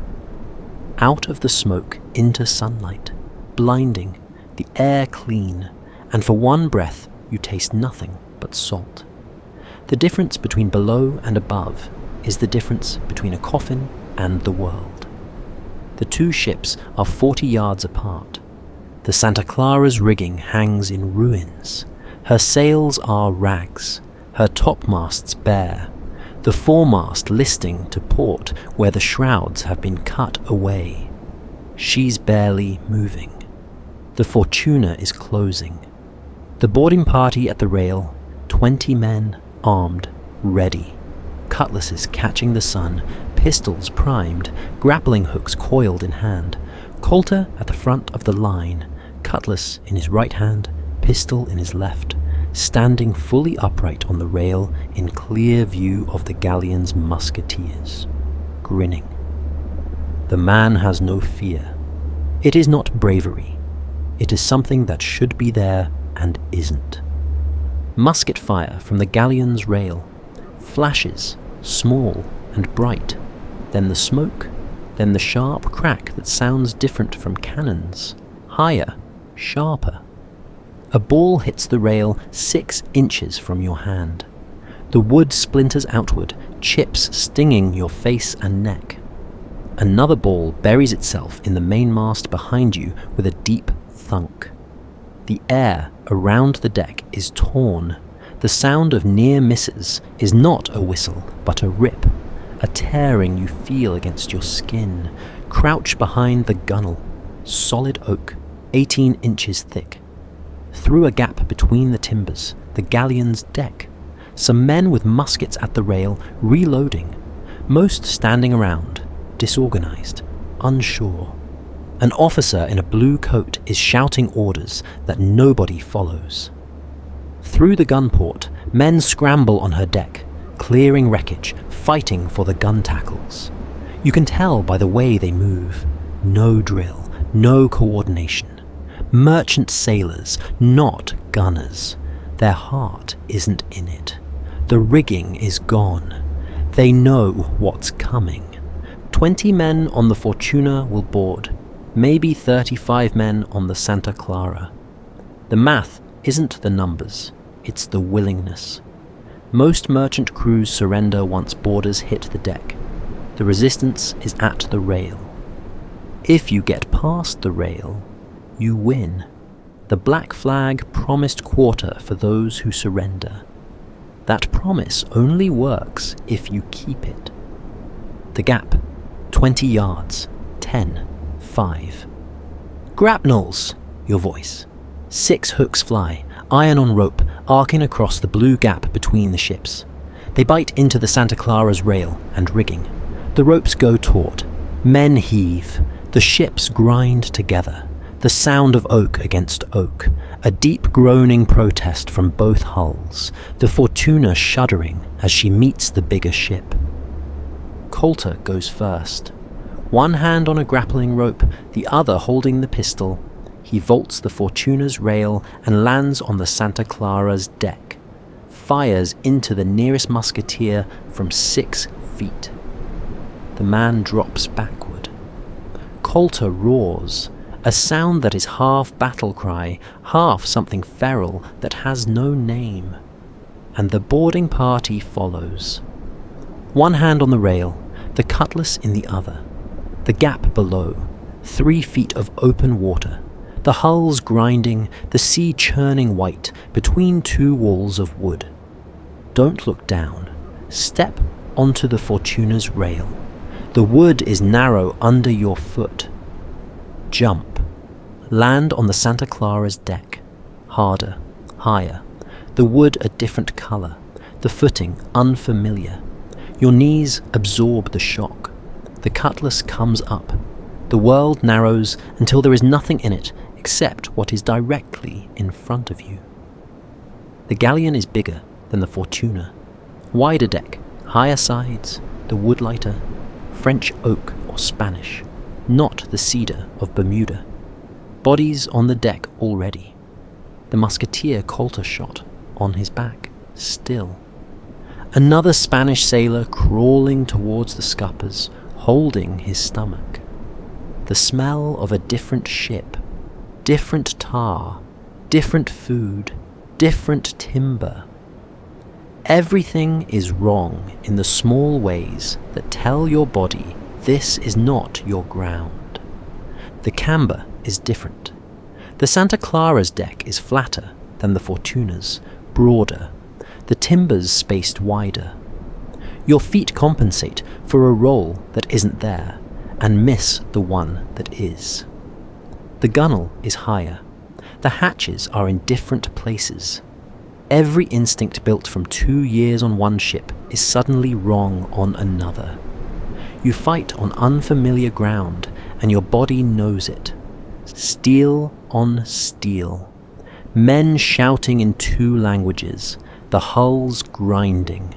Out of the smoke into sunlight, blinding, the air clean, and for one breath you taste nothing but salt. The difference between below and above is the difference between a coffin and the world. The two ships are 40 yards apart. The Santa Clara's rigging hangs in ruins. Her sails are rags, her topmasts bare, the foremast listing to port where the shrouds have been cut away. She's barely moving. The Fortuna is closing. The boarding party at the rail, 20 men, armed, ready. Cutlasses catching the sun, pistols primed, grappling hooks coiled in hand. Coulter at the front of the line, cutlass in his right hand, pistol in his left, standing fully upright on the rail in clear view of the Galleon's musketeers, grinning. The man has no fear. It is not bravery. It is something that should be there and isn't. Musket fire from the Galleon's rail, flashes, small and bright, then the smoke, then the sharp crack that sounds different from cannons, higher, sharper. A ball hits the rail 6 inches from your hand. The wood splinters outward, chips stinging your face and neck. Another ball buries itself in the mainmast behind you with a deep thunk. The air around the deck is torn. The sound of near misses is not a whistle, but a rip, a tearing you feel against your skin. Crouch behind the gunwale, solid oak, 18 inches thick. Through a gap between the timbers, the Galleon's deck. Some men with muskets at the rail, reloading. Most standing around, disorganized, unsure. An officer in a blue coat is shouting orders that nobody follows. Through the gun port, men scramble on her deck, clearing wreckage, fighting for the gun tackles. You can tell by the way they move. No drill, no coordination. Merchant sailors, not gunners. Their heart isn't in it. The rigging is gone. They know what's coming. 20 men on the Fortuna will board, maybe 35 men on the Santa Clara. The math isn't the numbers, it's the willingness. Most merchant crews surrender once boarders hit the deck. The resistance is at the rail. If you get past the rail, you win. The black flag promised quarter for those who surrender. That promise only works if you keep it. The gap, 20 yards, 10, 5. Grapnels, your voice. 6 hooks fly, iron on rope, arcing across the blue gap between the ships. They bite into the Santa Clara's rail and rigging. The ropes go taut. Men heave. The ships grind together. The sound of oak against oak. A deep groaning protest from both hulls. The Fortuna shuddering as she meets the bigger ship. Coulter goes first. One hand on a grappling rope, the other holding the pistol. He vaults the Fortuna's rail and lands on the Santa Clara's deck. Fires into the nearest musketeer from 6 feet. The man drops backward. Coulter roars, a sound that is half battle cry, half something feral that has no name. And the boarding party follows. One hand on the rail, the cutlass in the other. The gap below, 3 feet of open water. The hulls grinding, the sea churning white between 2 walls of wood. Don't look down. Step onto the Fortuna's rail. The wood is narrow under your foot. Jump. Land on the Santa Clara's deck. Harder, higher. The wood a different color. The footing unfamiliar. Your knees absorb the shock. The cutlass comes up. The world narrows until there is nothing in it except what is directly in front of you. The Galleon is bigger than the Fortuna. Wider deck, higher sides, the woodlighter, French oak or Spanish, not the cedar of Bermuda. Bodies on the deck already. The musketeer Coulter shot on his back, still. Another Spanish sailor crawling towards the scuppers, holding his stomach. The smell of a different ship, different tar, different food, different timber. Everything is wrong in the small ways that tell your body this is not your ground. The camber is different. The Santa Clara's deck is flatter than the Fortuna's, broader, the timbers spaced wider. Your feet compensate for a roll that isn't there and miss the one that is. The gunwale is higher. The hatches are in different places. Every instinct built from 2 years on one ship is suddenly wrong on another. You fight on unfamiliar ground, and your body knows it. Steel on steel. Men shouting in 2 languages, the hulls grinding.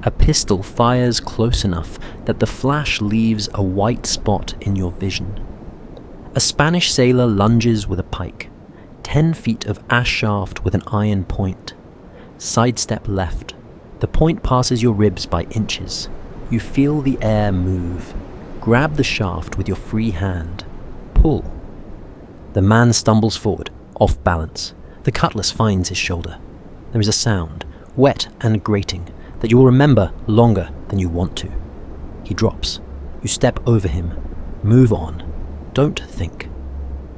A pistol fires close enough that the flash leaves a white spot in your vision. A Spanish sailor lunges with a pike, 10 feet of ash shaft with an iron point. Sidestep left. The point passes your ribs by inches. You feel the air move. Grab the shaft with your free hand. Pull. The man stumbles forward, off balance. The cutlass finds his shoulder. There is a sound, wet and grating, that you will remember longer than you want to. He drops. You step over him. Move on. Don't think.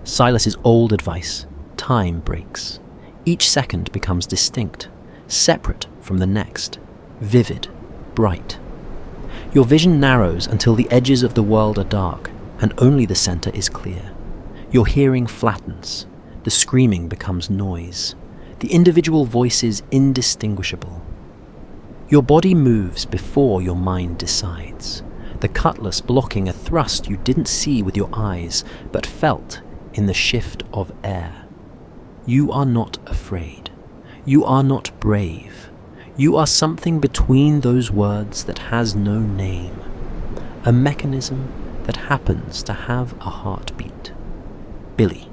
Silas's old advice. Time breaks. Each second becomes distinct, separate from the next, vivid, bright. Your vision narrows until the edges of the world are dark, and only the center is clear. Your hearing flattens. The screaming becomes noise. The individual voices indistinguishable. Your body moves before your mind decides, the cutlass blocking a thrust you didn't see with your eyes, but felt in the shift of air. You are not afraid. You are not brave. You are something between those words that has no name. A mechanism that happens to have a heartbeat. Billy.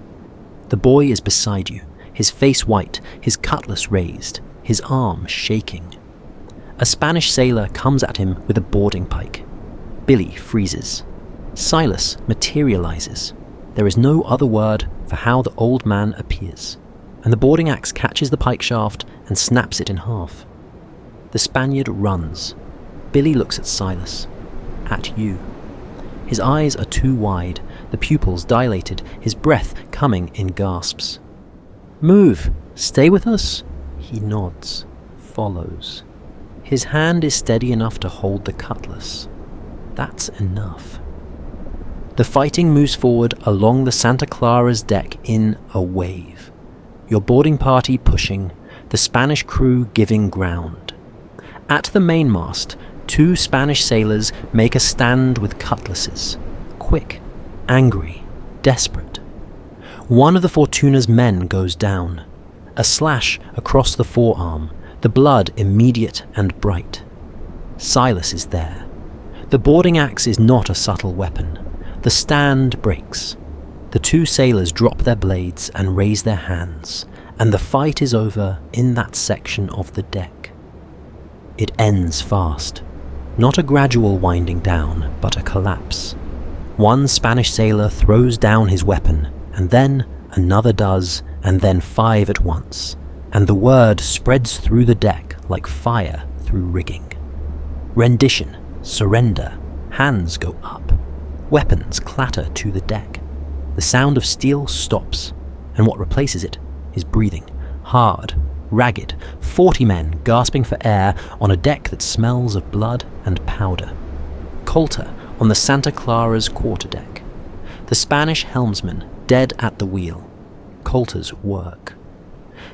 The boy is beside you, his face white, his cutlass raised, his arm shaking. A Spanish sailor comes at him with a boarding pike. Billy freezes. Silas materializes. There is no other word for how the old man appears, and the boarding axe catches the pike shaft and snaps it in half. The Spaniard runs. Billy looks at Silas. At you. His eyes are too wide, the pupils dilated, his breath coming in gasps. Move! Stay with us? He nods. Follows. His hand is steady enough to hold the cutlass. That's enough. The fighting moves forward along the Santa Clara's deck in a wave. Your boarding party pushing, the Spanish crew giving ground. At the mainmast, 2 Spanish sailors make a stand with cutlasses. Quick, angry, desperate. One of the Fortuna's men goes down. A slash across the forearm, the blood immediate and bright. Silas is there. The boarding axe is not a subtle weapon. The stand breaks. The 2 sailors drop their blades and raise their hands, and the fight is over in that section of the deck. It ends fast. Not a gradual winding down, but a collapse. One Spanish sailor throws down his weapon, and then another does, and then 5 at once, and the word spreads through the deck like fire through rigging. Rendition, surrender, hands go up. Weapons clatter to the deck. The sound of steel stops, and what replaces it is breathing, hard, ragged, 40 men gasping for air on a deck that smells of blood and powder. Coulter on the Santa Clara's quarterdeck. The Spanish helmsman dead at the wheel. Coulter's work.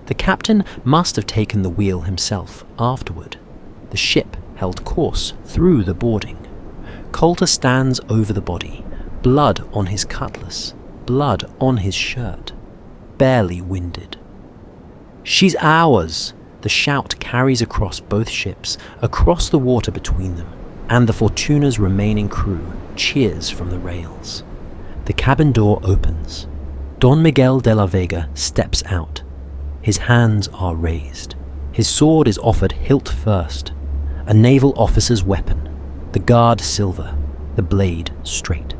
The captain must have taken the wheel himself afterward. The ship held course through the boarding. Coulter stands over the body, blood on his cutlass, blood on his shirt, barely winded. "She's ours!" The shout carries across both ships, across the water between them. and the Fortuna's remaining crew cheers from the rails. The cabin door opens. Don Miguel de la Vega steps out. His hands are raised. His sword is offered hilt first, a naval officer's weapon, the guard silver, the blade straight.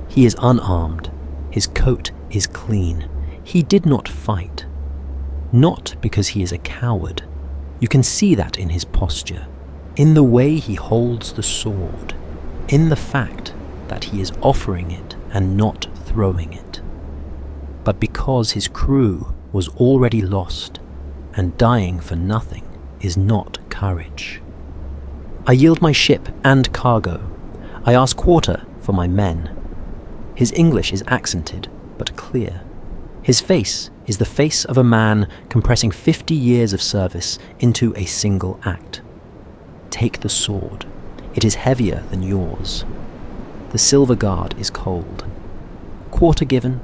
He is unarmed. His coat is clean. He did not fight. Not because he is a coward. You can see that in his posture, in the way he holds the sword, in the fact that he is offering it and not throwing it. But because his crew was already lost, and dying for nothing is not courage. I yield my ship and cargo. I ask quarter for my men. His English is accented, but clear. His face is the face of a man compressing 50 years of service into a single act. Take the sword. It is heavier than yours. The silver guard is cold. Quarter given.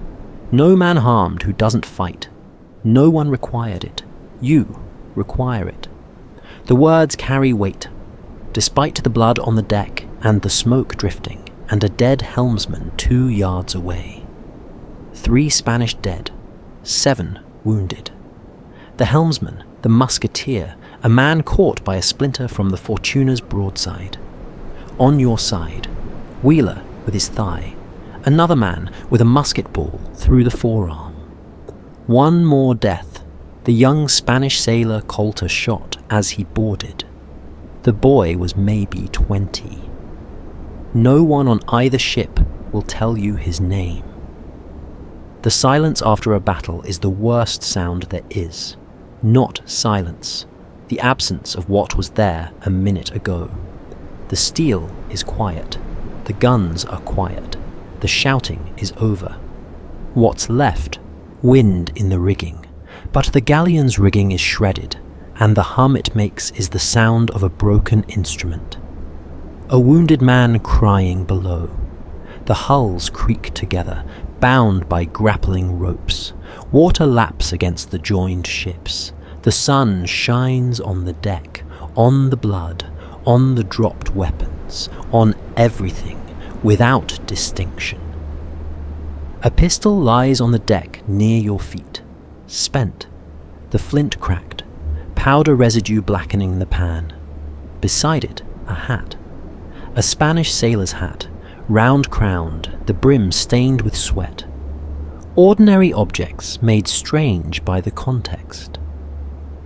No man harmed who doesn't fight. No one required it. You require it. The words carry weight. Despite the blood on the deck and the smoke drifting and a dead helmsman 2 yards away. 3 Spanish dead, 7 wounded. The helmsman, the musketeer, a man caught by a splinter from the Fortuna's broadside. On your side, Wheeler with his thigh, another man with a musket ball through the forearm. One more death, the young Spanish sailor Coulter shot as he boarded. The boy was maybe 20. No one on either ship will tell you his name. The silence after a battle is the worst sound there is. Not silence, the absence of what was there a minute ago. The steel is quiet. The guns are quiet. The shouting is over. What's left? Wind in the rigging. But the Galleon's rigging is shredded, and the hum it makes is the sound of a broken instrument. A wounded man crying below. The hulls creak together, bound by grappling ropes. Water laps against the joined ships. The sun shines on the deck, on the blood, on the dropped weapons, on everything, without distinction. A pistol lies on the deck near your feet, spent, the flint cracked, powder residue blackening the pan. Beside it, a hat. A Spanish sailor's hat, round-crowned, the brim stained with sweat. Ordinary objects made strange by the context.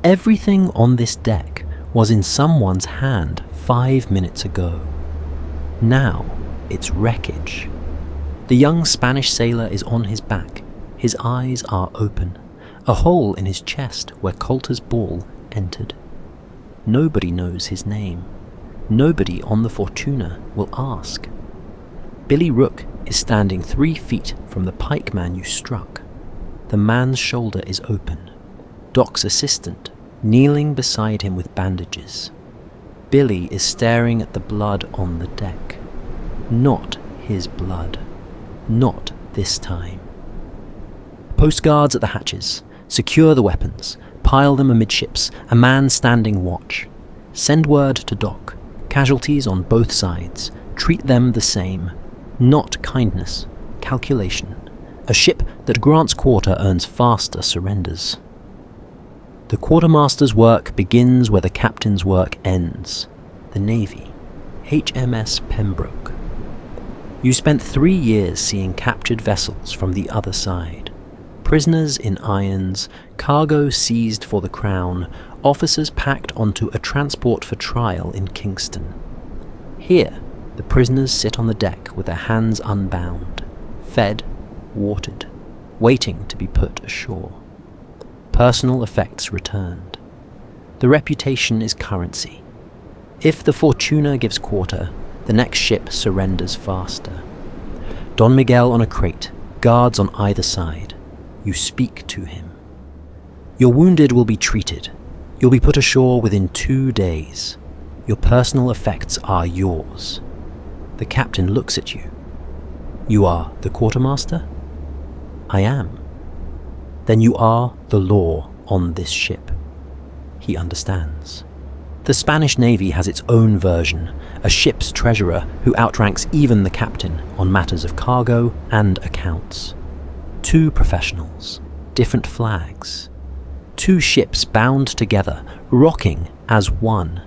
Everything on this deck was in someone's hand 5 minutes ago. Now it's wreckage. The young Spanish sailor is on his back. His eyes are open. A hole in his chest where Coulter's ball entered. Nobody knows his name. Nobody on the Fortuna will ask. Billy Rook is standing 3 feet from the pikeman you struck. The man's shoulder is open. Doc's assistant, kneeling beside him with bandages. Billy is staring at the blood on the deck. Not his blood. Not this time. Post guards at the hatches. Secure the weapons. Pile them amidships. A man standing watch. Send word to Doc. Casualties on both sides. Treat them the same. Not kindness. Calculation. A ship that grants quarter earns faster surrenders. The quartermaster's work begins where the captain's work ends. The Navy. HMS Pembroke. You spent 3 years seeing captured vessels from the other side. Prisoners in irons, cargo seized for the crown, officers packed onto a transport for trial in Kingston. Here, the prisoners sit on the deck with their hands unbound, fed, watered, waiting to be put ashore. Personal effects returned. The reputation is currency. If the Fortuna gives quarter, the next ship surrenders faster. Don Miguel on a crate, guards on either side. You speak to him. Your wounded will be treated. You'll be put ashore within 2 days. Your personal effects are yours. The captain looks at you. You are the quartermaster? I am. Then you are the law on this ship. He understands. The Spanish Navy has its own version, a ship's treasurer who outranks even the captain on matters of cargo and accounts. 2 professionals, different flags. 2 ships bound together, rocking as one.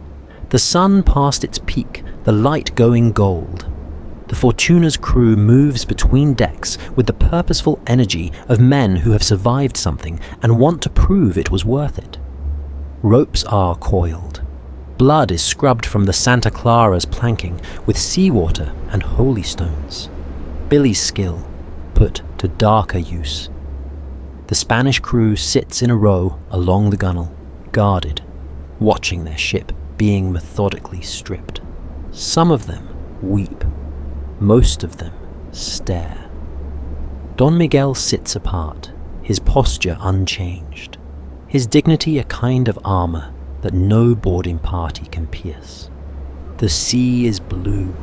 The sun past its peak, the light going gold. The Fortuna's crew moves between decks with the purposeful energy of men who have survived something and want to prove it was worth it. Ropes are coiled. Blood is scrubbed from the Santa Clara's planking with seawater and holy stones. Billy's skill put to darker use. The Spanish crew sits in a row along the gunwale, guarded, watching their ship being methodically stripped. Some of them weep. Most of them stare. Don Miguel sits apart, his posture unchanged, his dignity a kind of armor that no boarding party can pierce. The sea is blue,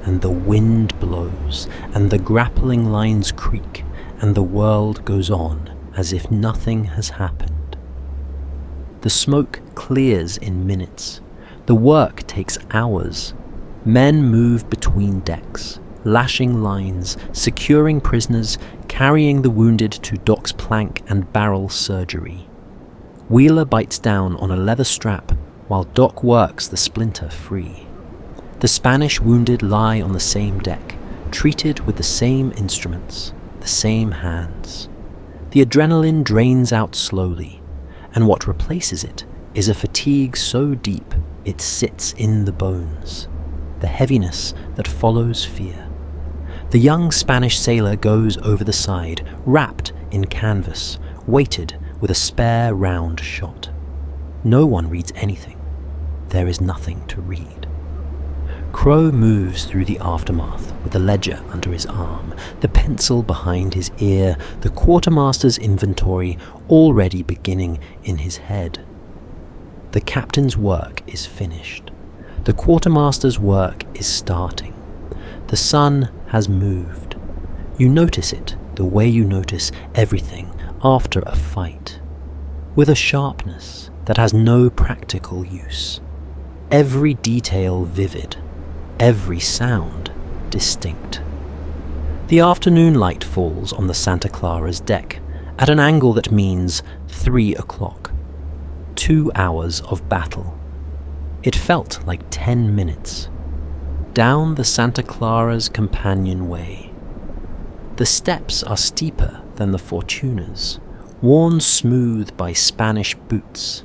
and the wind blows, and the grappling lines creak, and the world goes on as if nothing has happened. The smoke clears in minutes. The work takes hours. Men move between decks, lashing lines, securing prisoners, carrying the wounded to dock's plank and barrel surgery. Wheeler bites down on a leather strap while Doc works the splinter free. The Spanish wounded lie on the same deck, treated with the same instruments, the same hands. The adrenaline drains out slowly, and what replaces it is a fatigue so deep it sits in the bones, the heaviness that follows fear. The young Spanish sailor goes over the side, wrapped in canvas, weighted with a spare round shot. No one reads anything. There is nothing to read. Crowe moves through the aftermath with the ledger under his arm, the pencil behind his ear, the quartermaster's inventory already beginning in his head. The captain's work is finished. The quartermaster's work is starting. The sun has moved. You notice it the way you notice everything after a fight, with a sharpness that has no practical use. Every detail vivid, every sound distinct. The afternoon light falls on the Santa Clara's deck at an angle that means 3 o'clock. 2 hours of battle. It felt like 10 minutes. Down the Santa Clara's companionway. The steps are steeper than the Fortuna's, worn smooth by Spanish boots,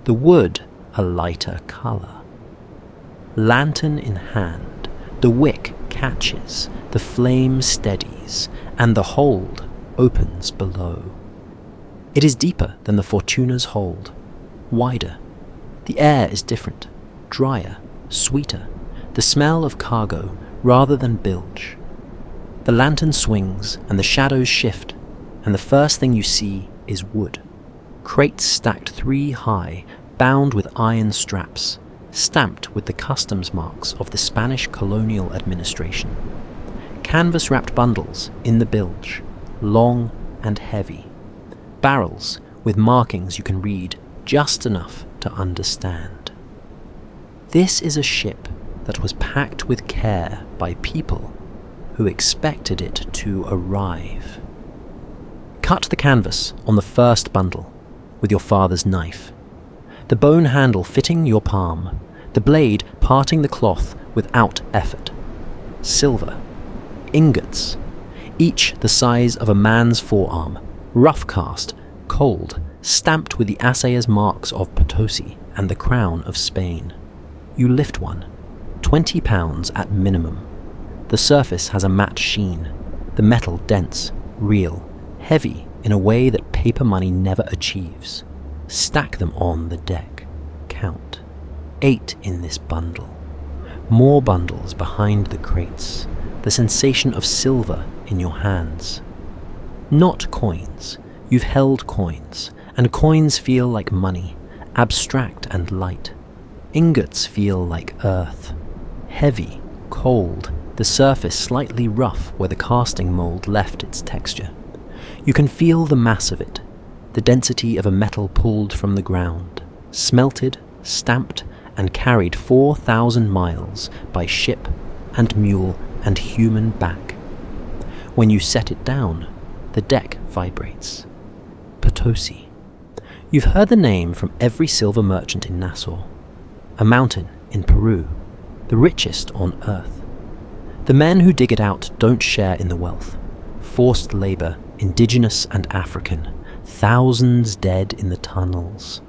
the wood a lighter colour. Lantern in hand, the wick catches, the flame steadies, and the hold opens below. It is deeper than the Fortuna's hold, wider. The air is different, drier, sweeter, the smell of cargo rather than bilge. The lantern swings and the shadows shift, and the first thing you see is wood. Crates stacked 3 high, bound with iron straps, stamped with the customs marks of the Spanish colonial administration. Canvas-wrapped bundles in the bilge, long and heavy. Barrels with markings you can read just enough to understand. This is a ship that was packed with care by people who expected it to arrive. Cut the canvas on the first bundle with your father's knife, the bone handle fitting your palm, the blade parting the cloth without effort. Silver. Ingots, each the size of a man's forearm, rough cast, cold, stamped with the assayer's marks of Potosi and the crown of Spain. You lift one, 20 pounds at minimum. The surface has a matte sheen, the metal dense, real, heavy in a way that paper money never achieves. Stack them on the deck. Count. 8 in this bundle. More bundles behind the crates, the sensation of silver in your hands. Not coins. You've held coins, and coins feel like money, abstract and light. Ingots feel like earth. Heavy, cold, the surface slightly rough where the casting mold left its texture. You can feel the mass of it, the density of a metal pulled from the ground, smelted, stamped, and carried 4,000 miles by ship and mule and human back. When you set it down, the deck vibrates. Potosi. You've heard the name from every silver merchant in Nassau. A mountain in Peru, the richest on earth. The men who dig it out don't share in the wealth. Forced labor, indigenous and African, thousands dead in the tunnels.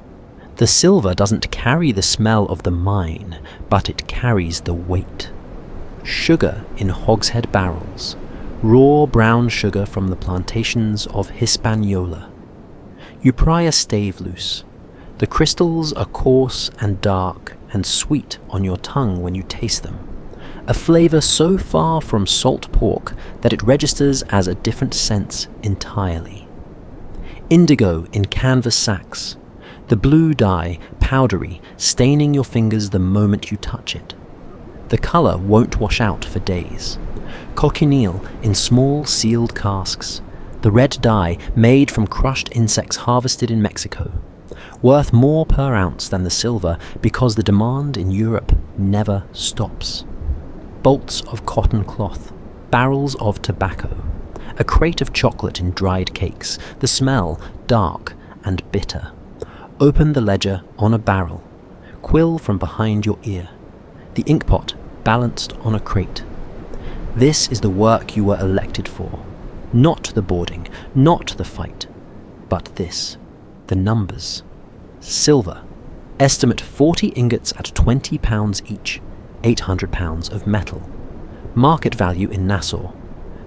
The silver doesn't carry the smell of the mine, but it carries the weight. Sugar in hogshead barrels, raw brown sugar from the plantations of Hispaniola. You pry a stave loose. The crystals are coarse and dark and sweet on your tongue when you taste them. A flavour so far from salt pork that it registers as a different sense entirely. Indigo in canvas sacks. The blue dye, powdery, staining your fingers the moment you touch it. The colour won't wash out for days. Cochineal in small sealed casks. The red dye made from crushed insects harvested in Mexico. Worth more per ounce than the silver because the demand in Europe never stops. Bolts of cotton cloth, barrels of tobacco, a crate of chocolate in dried cakes, the smell dark and bitter. Open the ledger on a barrel, quill from behind your ear, the inkpot balanced on a crate. This is the work you were elected for, not the boarding, not the fight, but this, the numbers. Silver, estimate 40 ingots at £20 each, 800 pounds of metal. Market value in Nassau,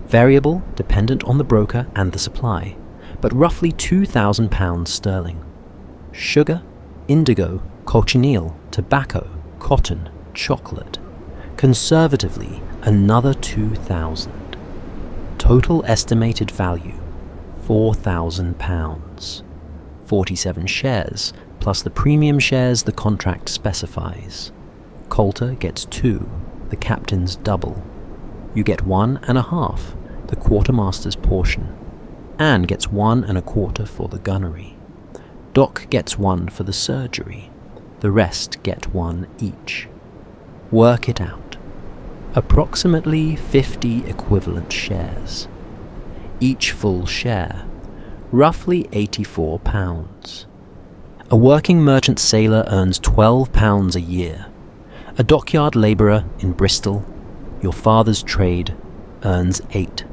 variable dependent on the broker and the supply, but roughly £2,000 sterling. Sugar, indigo, cochineal, tobacco, cotton, chocolate. Conservatively, another 2,000. Total estimated value, £4,000. 47 shares, plus the premium shares the contract specifies. Coulter gets 2, the captain's double. You get 1.5, the quartermaster's portion. Anne gets 1.25 for the gunnery. Doc gets 1 for the surgery. The rest get 1 each. Work it out. Approximately 50 equivalent shares. Each full share, roughly £84. A working merchant sailor earns £12 a year. A dockyard labourer in Bristol, your father's trade, earns 8.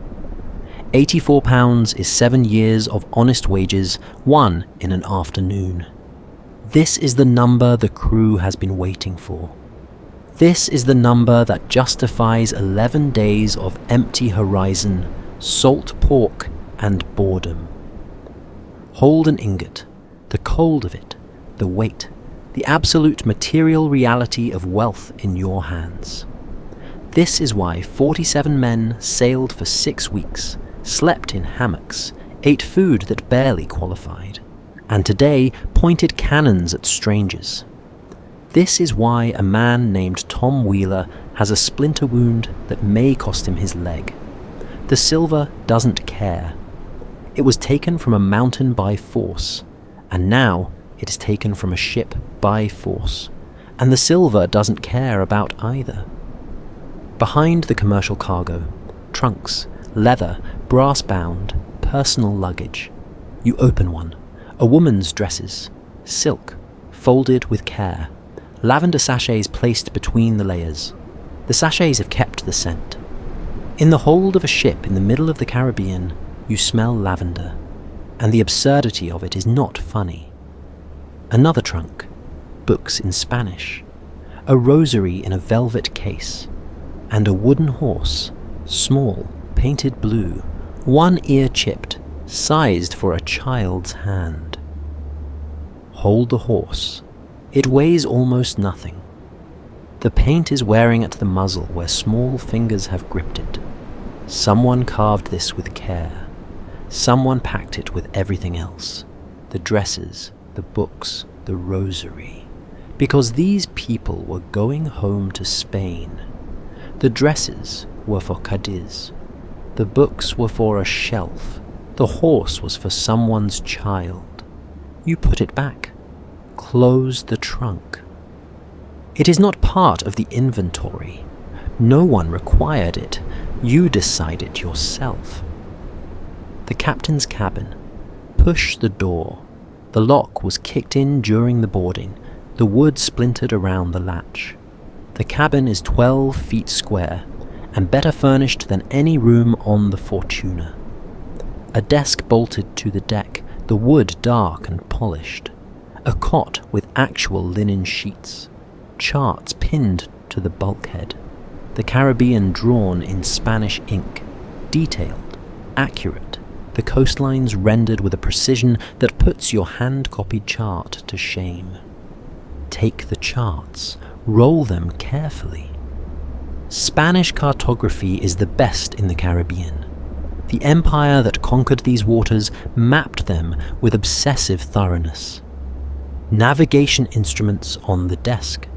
£84 is 7 years of honest wages, won in an afternoon. This is the number the crew has been waiting for. This is the number that justifies 11 days of empty horizon, salt pork and boredom. Hold an ingot, the cold of it, the weight, the absolute material reality of wealth in your hands. This is why 47 men sailed for 6 weeks, slept in hammocks, ate food that barely qualified, and today pointed cannons at strangers. This is why a man named Tom Wheeler has a splinter wound that may cost him his leg. The silver doesn't care. It was taken from a mountain by force, and now it is taken from a ship by force, and the silver doesn't care about either. Behind the commercial cargo, trunks, leather, brass-bound, personal luggage. You open one, a woman's dresses, silk, folded with care, lavender sachets placed between the layers. The sachets have kept the scent. In the hold of a ship in the middle of the Caribbean, you smell lavender, and the absurdity of it is not funny. Another trunk, books in Spanish, a rosary in a velvet case, and a wooden horse, small, painted blue, one ear chipped, sized for a child's hand. Hold the horse. It weighs almost nothing. The paint is wearing at the muzzle where small fingers have gripped it. Someone carved this with care. Someone packed it with everything else. The dresses, the books, the rosary. Because these people were going home to Spain. The dresses were for Cadiz. The books were for a shelf. The horse was for someone's child. You put it back. Close the trunk. It is not part of the inventory. No one required it. You decide it yourself. The captain's cabin. Push the door. The lock was kicked in during the boarding. The wood splintered around the latch. The cabin is 12 feet square and better furnished than any room on the Fortuna. A desk bolted to the deck, the wood dark and polished. A cot with actual linen sheets. Charts pinned to the bulkhead. The Caribbean drawn in Spanish ink. Detailed, accurate. The coastlines rendered with a precision that puts your hand-copied chart to shame. Take the charts. Roll them carefully. Spanish cartography is the best in the Caribbean. The empire that conquered these waters mapped them with obsessive thoroughness. Navigation instruments on the desk,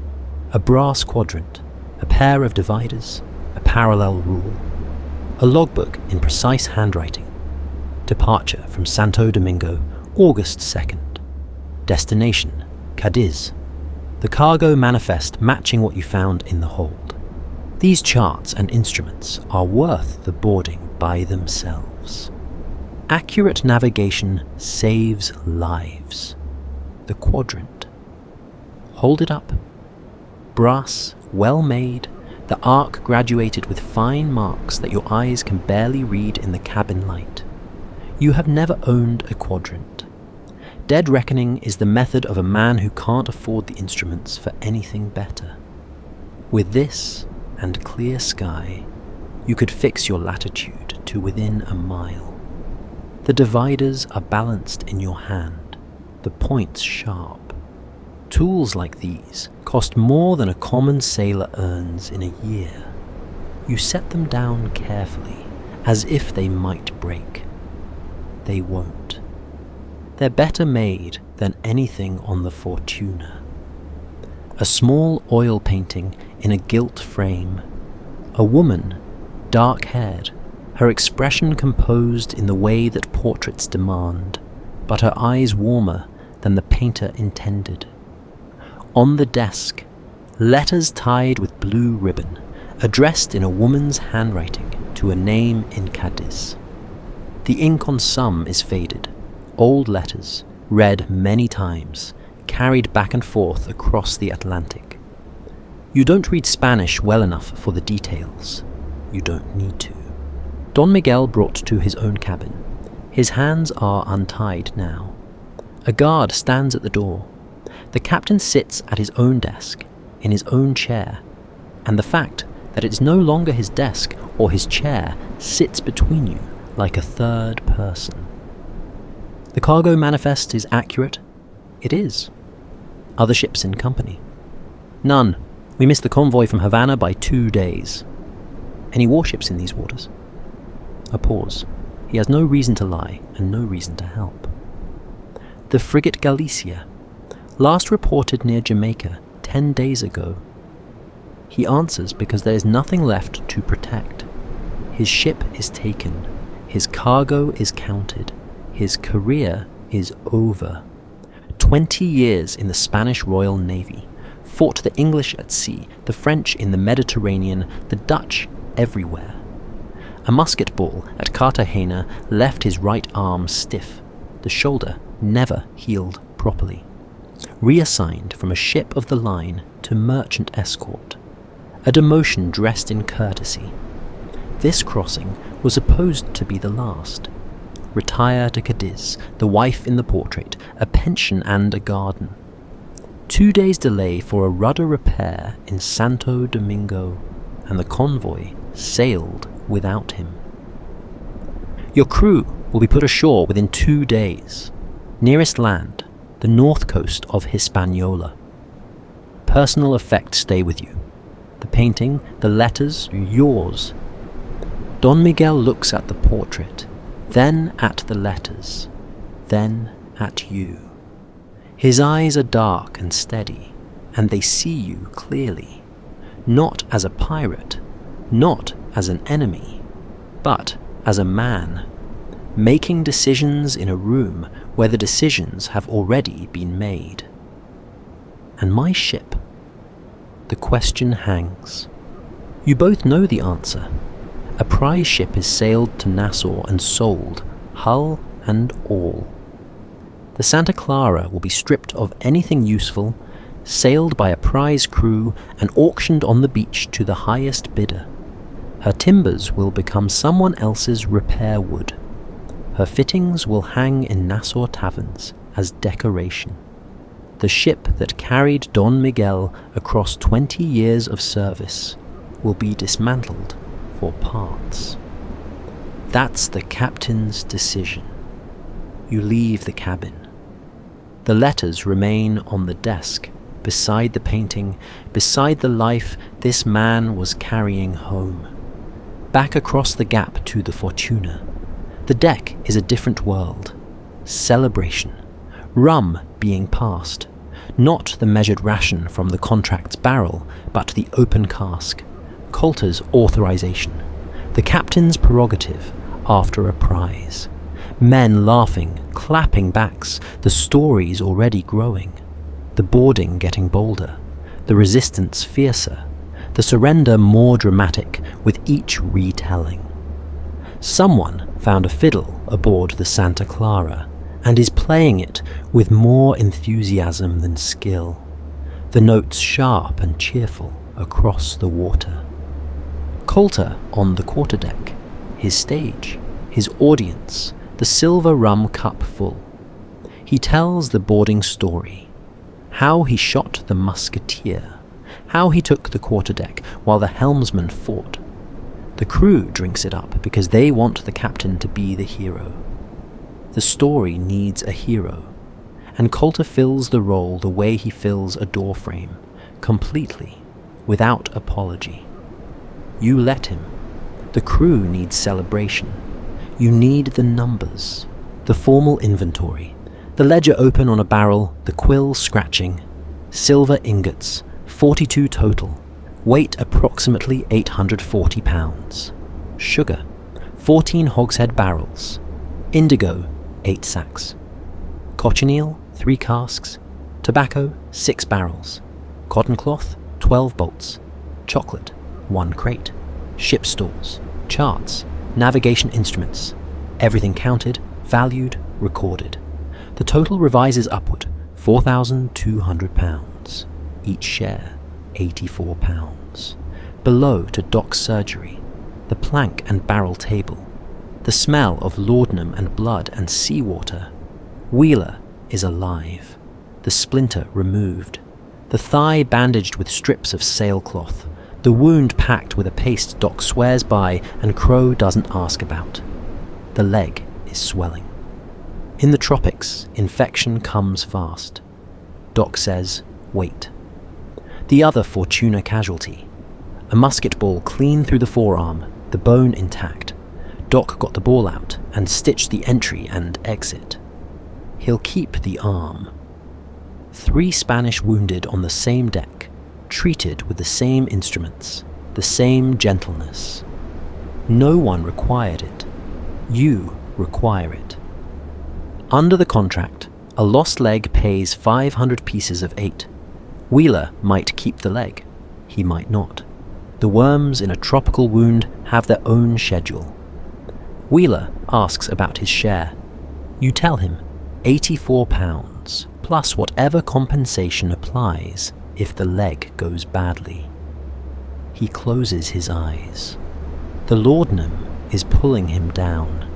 a brass quadrant, a pair of dividers, a parallel rule, a logbook in precise handwriting. Departure from Santo Domingo, August 2nd. Destination, Cadiz. The cargo manifest matching what you found in the hold. These charts and instruments are worth the boarding by themselves. Accurate navigation saves lives. The quadrant. Hold it up. Brass, well made, the arc graduated with fine marks that your eyes can barely read in the cabin light. You have never owned a quadrant. Dead reckoning is the method of a man who can't afford the instruments for anything better. With this and clear sky, you could fix your latitude to within a mile. The dividers are balanced in your hand, the points sharp. Tools like these cost more than a common sailor earns in a year. You set them down carefully, as if they might break. They won't. They're better made than anything on the Fortuna. A small oil painting in a gilt frame. A woman, dark-haired, her expression composed in the way that portraits demand, but her eyes warmer than the painter intended. On the desk, letters tied with blue ribbon, addressed in a woman's handwriting to a name in Cadiz. The ink on some is faded. Old letters, read many times, carried back and forth across the Atlantic. You don't read Spanish well enough for the details. You don't need to. Don Miguel brought to his own cabin. His hands are untied now. A guard stands at the door. The captain sits at his own desk, in his own chair, and the fact that it is no longer his desk or his chair sits between you like a third person. The cargo manifest is accurate. It is. Other ships in company? None. We missed the convoy from Havana by 2 days. Any warships in these waters? A pause. He has no reason to lie and no reason to help. The frigate Galicia, last reported near Jamaica 10 days ago. He answers because there is nothing left to protect. His ship is taken. His cargo is counted. His career is over. 20 years in the Spanish Royal Navy, fought the English at sea, the French in the Mediterranean, the Dutch everywhere. A musket ball at Cartagena left his right arm stiff. The shoulder never healed properly. Reassigned from a ship of the line to merchant escort. A demotion dressed in courtesy. This crossing was supposed to be the last. Retire to Cadiz, the wife in the portrait, a pension and a garden. 2 days delay for a rudder repair in Santo Domingo, and the convoy sailed without him. Your crew will be put ashore within 2 days. Nearest land, the north coast of Hispaniola. Personal effects stay with you. The painting, the letters, yours. Don Miguel looks at the portrait, then at the letters, then at you. His eyes are dark and steady, and they see you clearly, not as a pirate, not as an enemy, but as a man, making decisions in a room where the decisions have already been made. And my ship, the question hangs. You both know the answer. A prize ship is sailed to Nassau and sold, hull and all. The Santa Clara will be stripped of anything useful, sailed by a prize crew and auctioned on the beach to the highest bidder. Her timbers will become someone else's repair wood. Her fittings will hang in Nassau taverns as decoration. The ship that carried Don Miguel across 20 years of service will be dismantled for parts. That's the captain's decision. You leave the cabin. The letters remain on the desk, beside the painting, beside the life this man was carrying home. Back across the gap to the Fortuna. The deck is a different world. Celebration. Rum being passed. Not the measured ration from the contract's barrel, but the open cask. Coulter's authorization. The captain's prerogative after a prize. Men laughing, clapping backs, the stories already growing. The boarding getting bolder. The resistance fiercer. The surrender more dramatic with each retelling. Someone found a fiddle aboard the Santa Clara and is playing it with more enthusiasm than skill. The notes sharp and cheerful across the water. Coulter on the quarterdeck, his stage, his audience, the silver rum cup full. He tells the boarding story, how he shot the musketeer, how he took the quarterdeck while the helmsman fought. The crew drinks it up because they want the captain to be the hero. The story needs a hero, and Coulter fills the role the way he fills a door frame, completely, without apology. You let him. The crew needs celebration. You need the numbers, the formal inventory, the ledger open on a barrel, the quill scratching, silver ingots, 42 total, weight approximately 840 pounds, sugar, 14 hogshead barrels, indigo, 8 sacks, cochineal, 3 casks, tobacco, 6 barrels, cotton cloth, 12 bolts, chocolate, 1 crate, ship stores, charts, navigation instruments, everything counted, valued, recorded. The total revises upward, £4,200, each share, £84. Below to dock surgery, the plank and barrel table, the smell of laudanum and blood and seawater. Wheeler is alive, the splinter removed, the thigh bandaged with strips of sailcloth, the wound packed with a paste Doc swears by and Crowe doesn't ask about. The leg is swelling. In the tropics, infection comes fast. Doc says, wait. The other Fortuna casualty. A musket ball clean through the forearm, the bone intact. Doc got the ball out and stitched the entry and exit. He'll keep the arm. 3 Spanish wounded on the same deck, treated with the same instruments, the same gentleness. No one required it. You require it. Under the contract, a lost leg pays 500 pieces of 8. Wheeler might keep the leg. He might not. The worms in a tropical wound have their own schedule. Wheeler asks about his share. You tell him, £84, plus whatever compensation applies if the leg goes badly. He closes his eyes. The laudanum is pulling him down.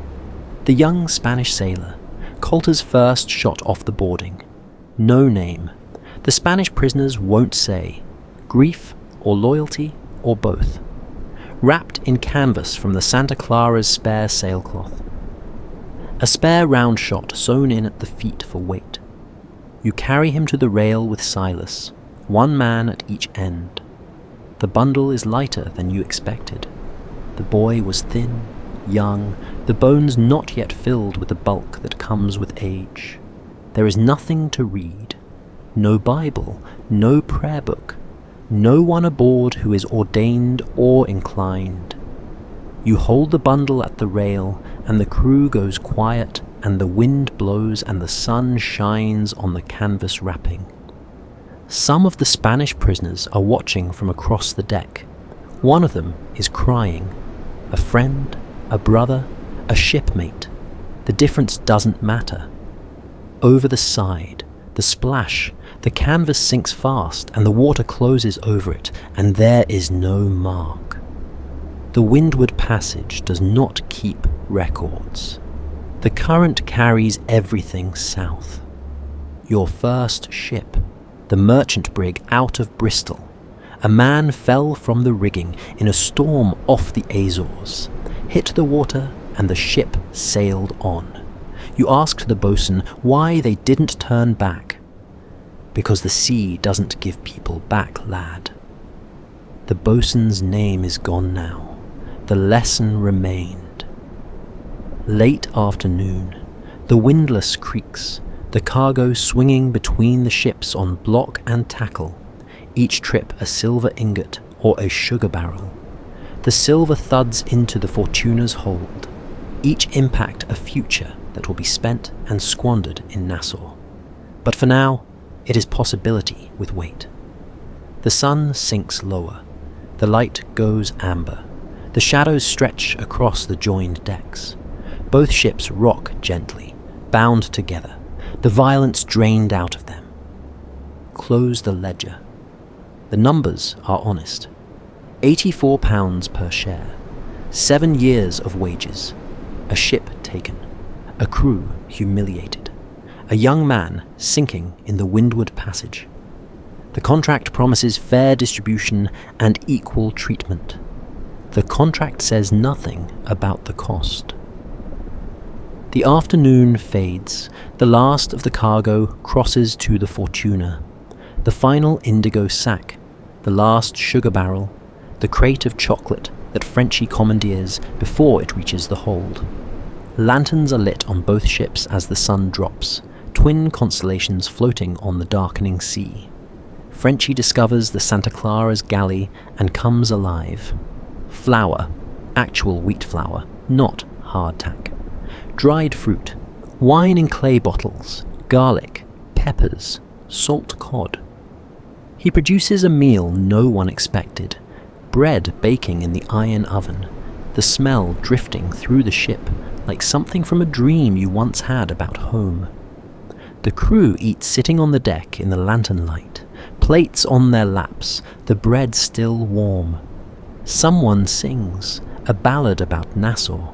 The young Spanish sailor, Coulter's first shot off the boarding. No name. The Spanish prisoners won't say. Grief or loyalty or both. Wrapped in canvas from the Santa Clara's spare sailcloth. A spare round shot sewn in at the feet for weight. You carry him to the rail with Silas, 1 man at each end. The bundle is lighter than you expected. The boy was thin, young, the bones not yet filled with the bulk that comes with age. There is nothing to read. No Bible, no prayer book, no one aboard who is ordained or inclined. You hold the bundle at the rail, and the crew goes quiet, and the wind blows and the sun shines on the canvas wrapping. Some of the Spanish prisoners are watching from across the deck. One of them is crying. A friend, a brother, a shipmate. The difference doesn't matter. Over the side, the splash, the canvas sinks fast and the water closes over it, and there is no mark. The Windward Passage does not keep records. The current carries everything south. Your first ship, the merchant brig out of Bristol. A man fell from the rigging in a storm off the Azores, hit the water, and the ship sailed on. You asked the boatswain why they didn't turn back. Because the sea doesn't give people back, lad. The boatswain's name is gone now. The lesson remained. Late afternoon, the windlass creaks, the cargo swinging between the ships on block and tackle, each trip a silver ingot or a sugar barrel. The silver thuds into the Fortuna's hold, each impact a future that will be spent and squandered in Nassau. But for now, it is possibility with weight. The sun sinks lower, the light goes amber, the shadows stretch across the joined decks. Both ships rock gently, bound together, the violence drained out of them. Close the ledger. The numbers are honest. £84 per share, 7 years of wages, a ship taken, a crew humiliated, a young man sinking in the Windward Passage. The contract promises fair distribution and equal treatment. The contract says nothing about the cost. The afternoon fades. The last of the cargo crosses to the Fortuna. The final indigo sack, the last sugar barrel, the crate of chocolate that Frenchy commandeers before it reaches the hold. Lanterns are lit on both ships as the sun drops, twin constellations floating on the darkening sea. Frenchy discovers the Santa Clara's galley and comes alive. Flour, actual wheat flour, not hardtack. Dried fruit, wine in clay bottles, garlic, peppers, salt cod. He produces a meal no one expected, bread baking in the iron oven, the smell drifting through the ship like something from a dream you once had about home. The crew eat sitting on the deck in the lantern light, plates on their laps, the bread still warm. Someone sings, a ballad about Nassau,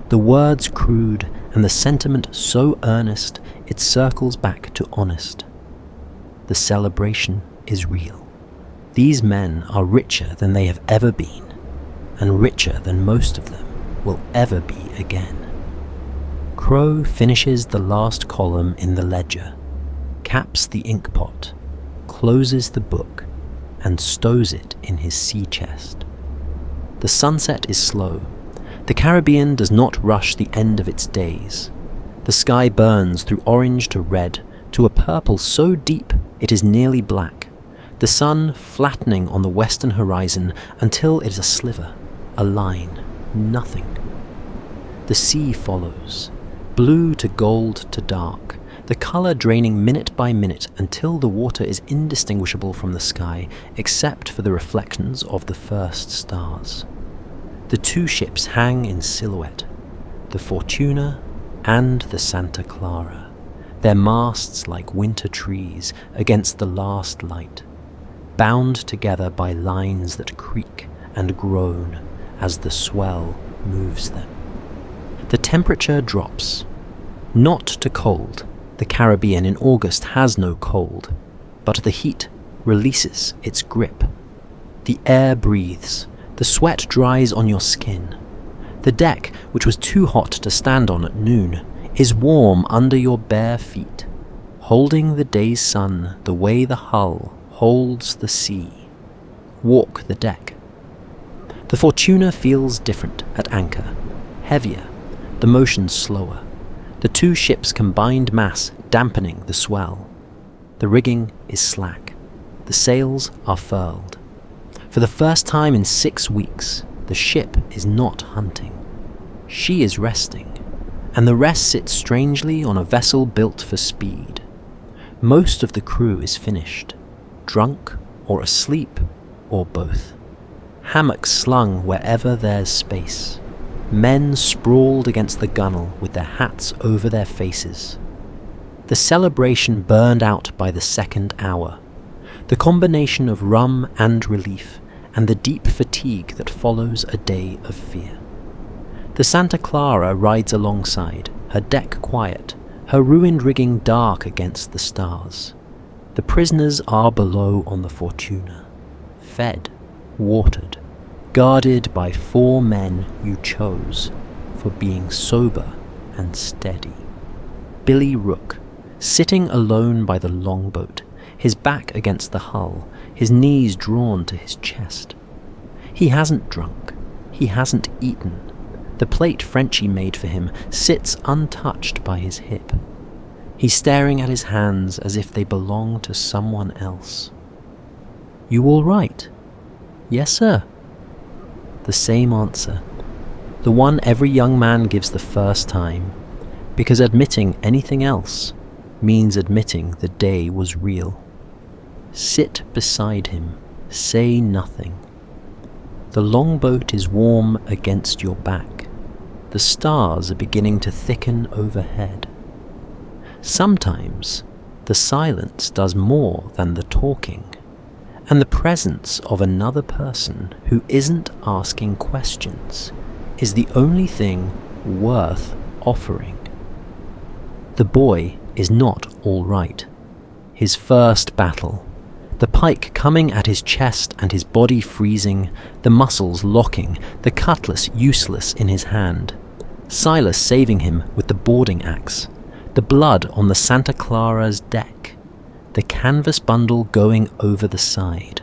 the words crude and the sentiment so earnest it circles back to honest. The celebration is real. These men are richer than they have ever been, and richer than most of them will ever be again. Crowe finishes the last column in the ledger, caps the inkpot, closes the book, and stows it in his sea chest. The sunset is slow. The Caribbean does not rush the end of its days. The sky burns through orange to red, to a purple so deep it is nearly black, the sun flattening on the western horizon until it is a sliver, a line, nothing. The sea follows, blue to gold to dark, the colour draining minute by minute until the water is indistinguishable from the sky except for the reflections of the first stars. The two ships hang in silhouette, the Fortuna and the Santa Clara, their masts like winter trees against the last light, bound together by lines that creak and groan as the swell moves them. The temperature drops, not to cold. The Caribbean in August has no cold, but the heat releases its grip. The air breathes, the sweat dries on your skin. The deck, which was too hot to stand on at noon, is warm under your bare feet, holding the day's sun the way the hull holds the sea. Walk the deck. The Fortuna feels different at anchor, heavier, the motion slower. The two ships' combined mass dampening the swell. The rigging is slack. The sails are furled. For the first time in 6 weeks, the ship is not hunting. She is resting, and the rest sits strangely on a vessel built for speed. Most of the crew is finished. drunk or asleep or both. Hammocks slung wherever there's space. Men sprawled against the gunwale with their hats over their faces. The celebration burned out by the second hour. The combination of rum and relief, and the deep fatigue that follows a day of fear. The Santa Clara rides alongside, her deck quiet, her ruined rigging dark against the stars. The prisoners are below on the Fortuna, fed, watered, guarded by 4 men you chose for being sober and steady. Billy Rook, sitting alone by the longboat, his back against the hull, his knees drawn to his chest. He hasn't drunk, he hasn't eaten. The plate Frenchie made for him sits untouched by his hip. He's staring at his hands as if they belong to someone else. "You all right?" "Yes, sir." The same answer, the one every young man gives the first time, because admitting anything else means admitting the day was real. Sit beside him, say nothing. The longboat is warm against your back. The stars are beginning to thicken overhead. Sometimes the silence does more than the talking, and the presence of another person who isn't asking questions is the only thing worth offering. The boy is not all right. His first battle, the pike coming at his chest and his body freezing, the muscles locking, the cutlass useless in his hand, Silas saving him with the boarding axe, the blood on the Santa Clara's deck, the canvas bundle going over the side,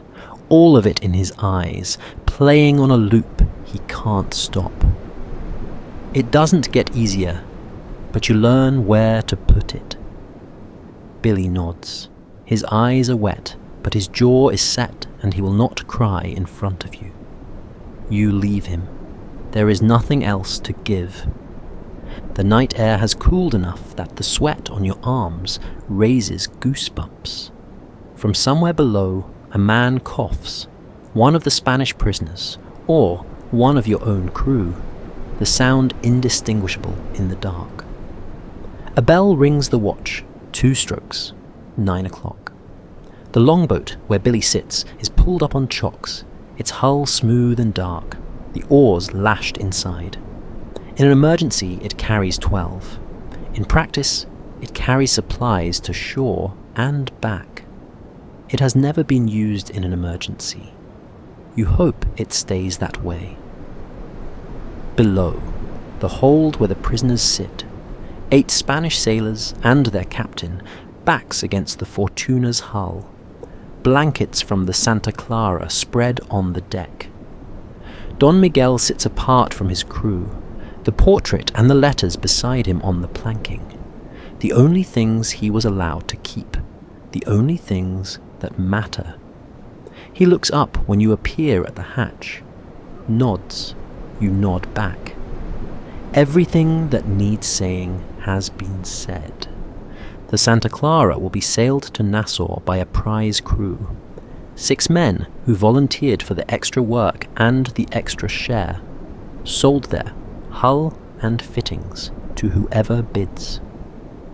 all of it in his eyes, playing on a loop he can't stop. It doesn't get easier, but you learn where to put it. Billy nods. His eyes are wet, but his jaw is set and he will not cry in front of you. You leave him. There is nothing else to give. The night air has cooled enough that the sweat on your arms raises goosebumps. From somewhere below, a man coughs, one of the Spanish prisoners, or one of your own crew, the sound indistinguishable in the dark. A bell rings the watch, 2 strokes, 9 o'clock. The longboat where Billy sits is pulled up on chocks, its hull smooth and dark, the oars lashed inside. In an emergency, it carries 12. In practice, it carries supplies to shore and back. It has never been used in an emergency. You hope it stays that way. Below, the hold where the prisoners sit, 8 Spanish sailors and their captain, backs against the Fortuna's hull, blankets from the Santa Clara spread on the deck. Don Miguel sits apart from his crew, the portrait and the letters beside him on the planking, the only things he was allowed to keep, the only things that matter. He looks up when you appear at the hatch, nods, you nod back. Everything that needs saying has been said. The Santa Clara will be sailed to Nassau by a prize crew, 6 men who volunteered for the extra work and the extra share, sold there, hull and fittings, to whoever bids.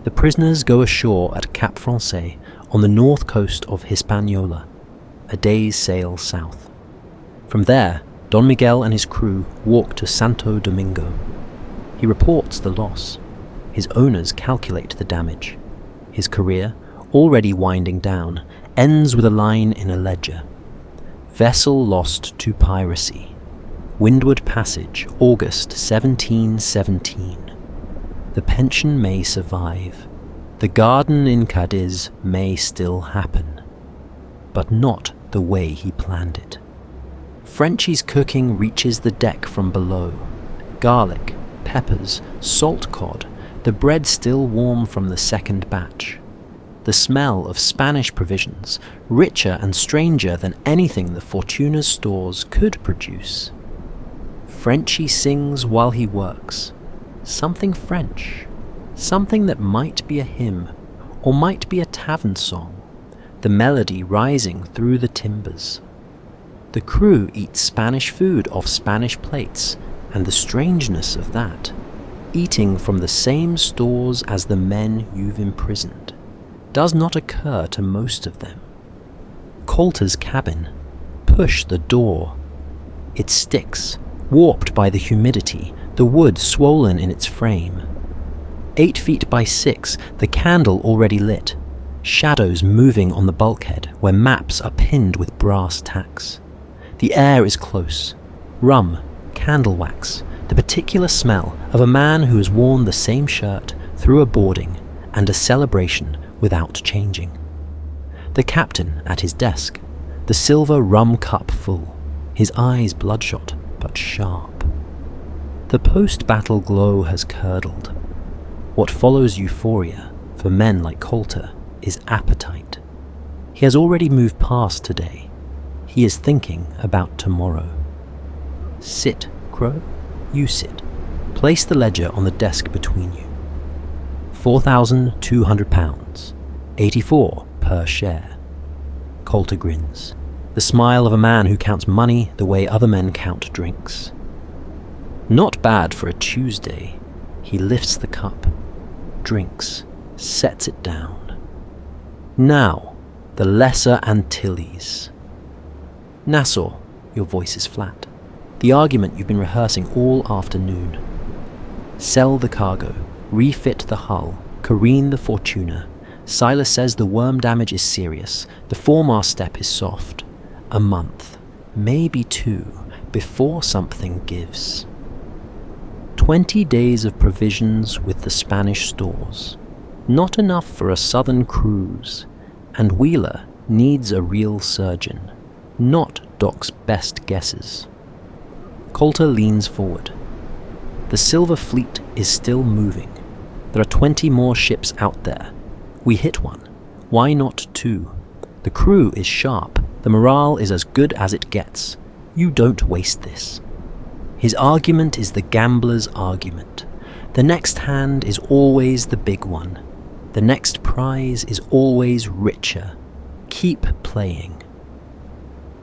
The prisoners go ashore at Cap Francais on the north coast of Hispaniola, a day's sail south. From there, Don Miguel and his crew walk to Santo Domingo. He reports the loss. His owners calculate the damage. His career, already winding down, ends with a line in a ledger. Vessel lost to piracy. Windward Passage, August 1717. The pension may survive. The garden in Cadiz may still happen. But not the way he planned it. Frenchie's cooking reaches the deck from below. Garlic, peppers, salt cod, the bread still warm from the second batch. The smell of Spanish provisions, richer and stranger than anything the Fortuna's stores could produce. Frenchie sings while he works. Something French. Something that might be a hymn, or might be a tavern song. the melody rising through the timbers. The crew eat Spanish food off Spanish plates, and the strangeness of that, eating from the same stores as the men you've imprisoned, does not occur to most of them. Coulter's cabin. Push the door. It sticks, warped by the humidity, the wood swollen in its frame. 8 feet by 6, the candle already lit, shadows moving on the bulkhead where maps are pinned with brass tacks. The air is close. Rum, candle wax, the particular smell of a man who has worn the same shirt through a boarding and a celebration without changing. The captain at his desk, the silver rum cup full, his eyes bloodshot but sharp. The post-battle glow has curdled. What follows euphoria for men like Coulter is appetite. He has already moved past today. He is thinking about tomorrow. Sit, Crowe. You sit. Place the ledger on the desk between you. £4,200, 84 per share. Coulter grins, the smile of a man who counts money the way other men count drinks. Not bad for a Tuesday. He lifts the cup, drinks, sets it down. Now, the Lesser Antilles. Nassau, your voice is flat. The argument you've been rehearsing all afternoon. Sell the cargo, refit the hull, careen the Fortuna. Silas says the worm damage is serious, the foremast step is soft. A month, maybe 2, before something gives. 20 days of provisions with the Spanish stores. Not enough for a southern cruise, and Wheeler needs a real surgeon, not Doc's best guesses. Coulter leans forward. The Silver Fleet is still moving. There are 20 more ships out there. We hit one. Why not 2? The crew is sharp. The morale is as good as it gets. You don't waste this. His argument is the gambler's argument. The next hand is always the big one. The next prize is always richer. Keep playing.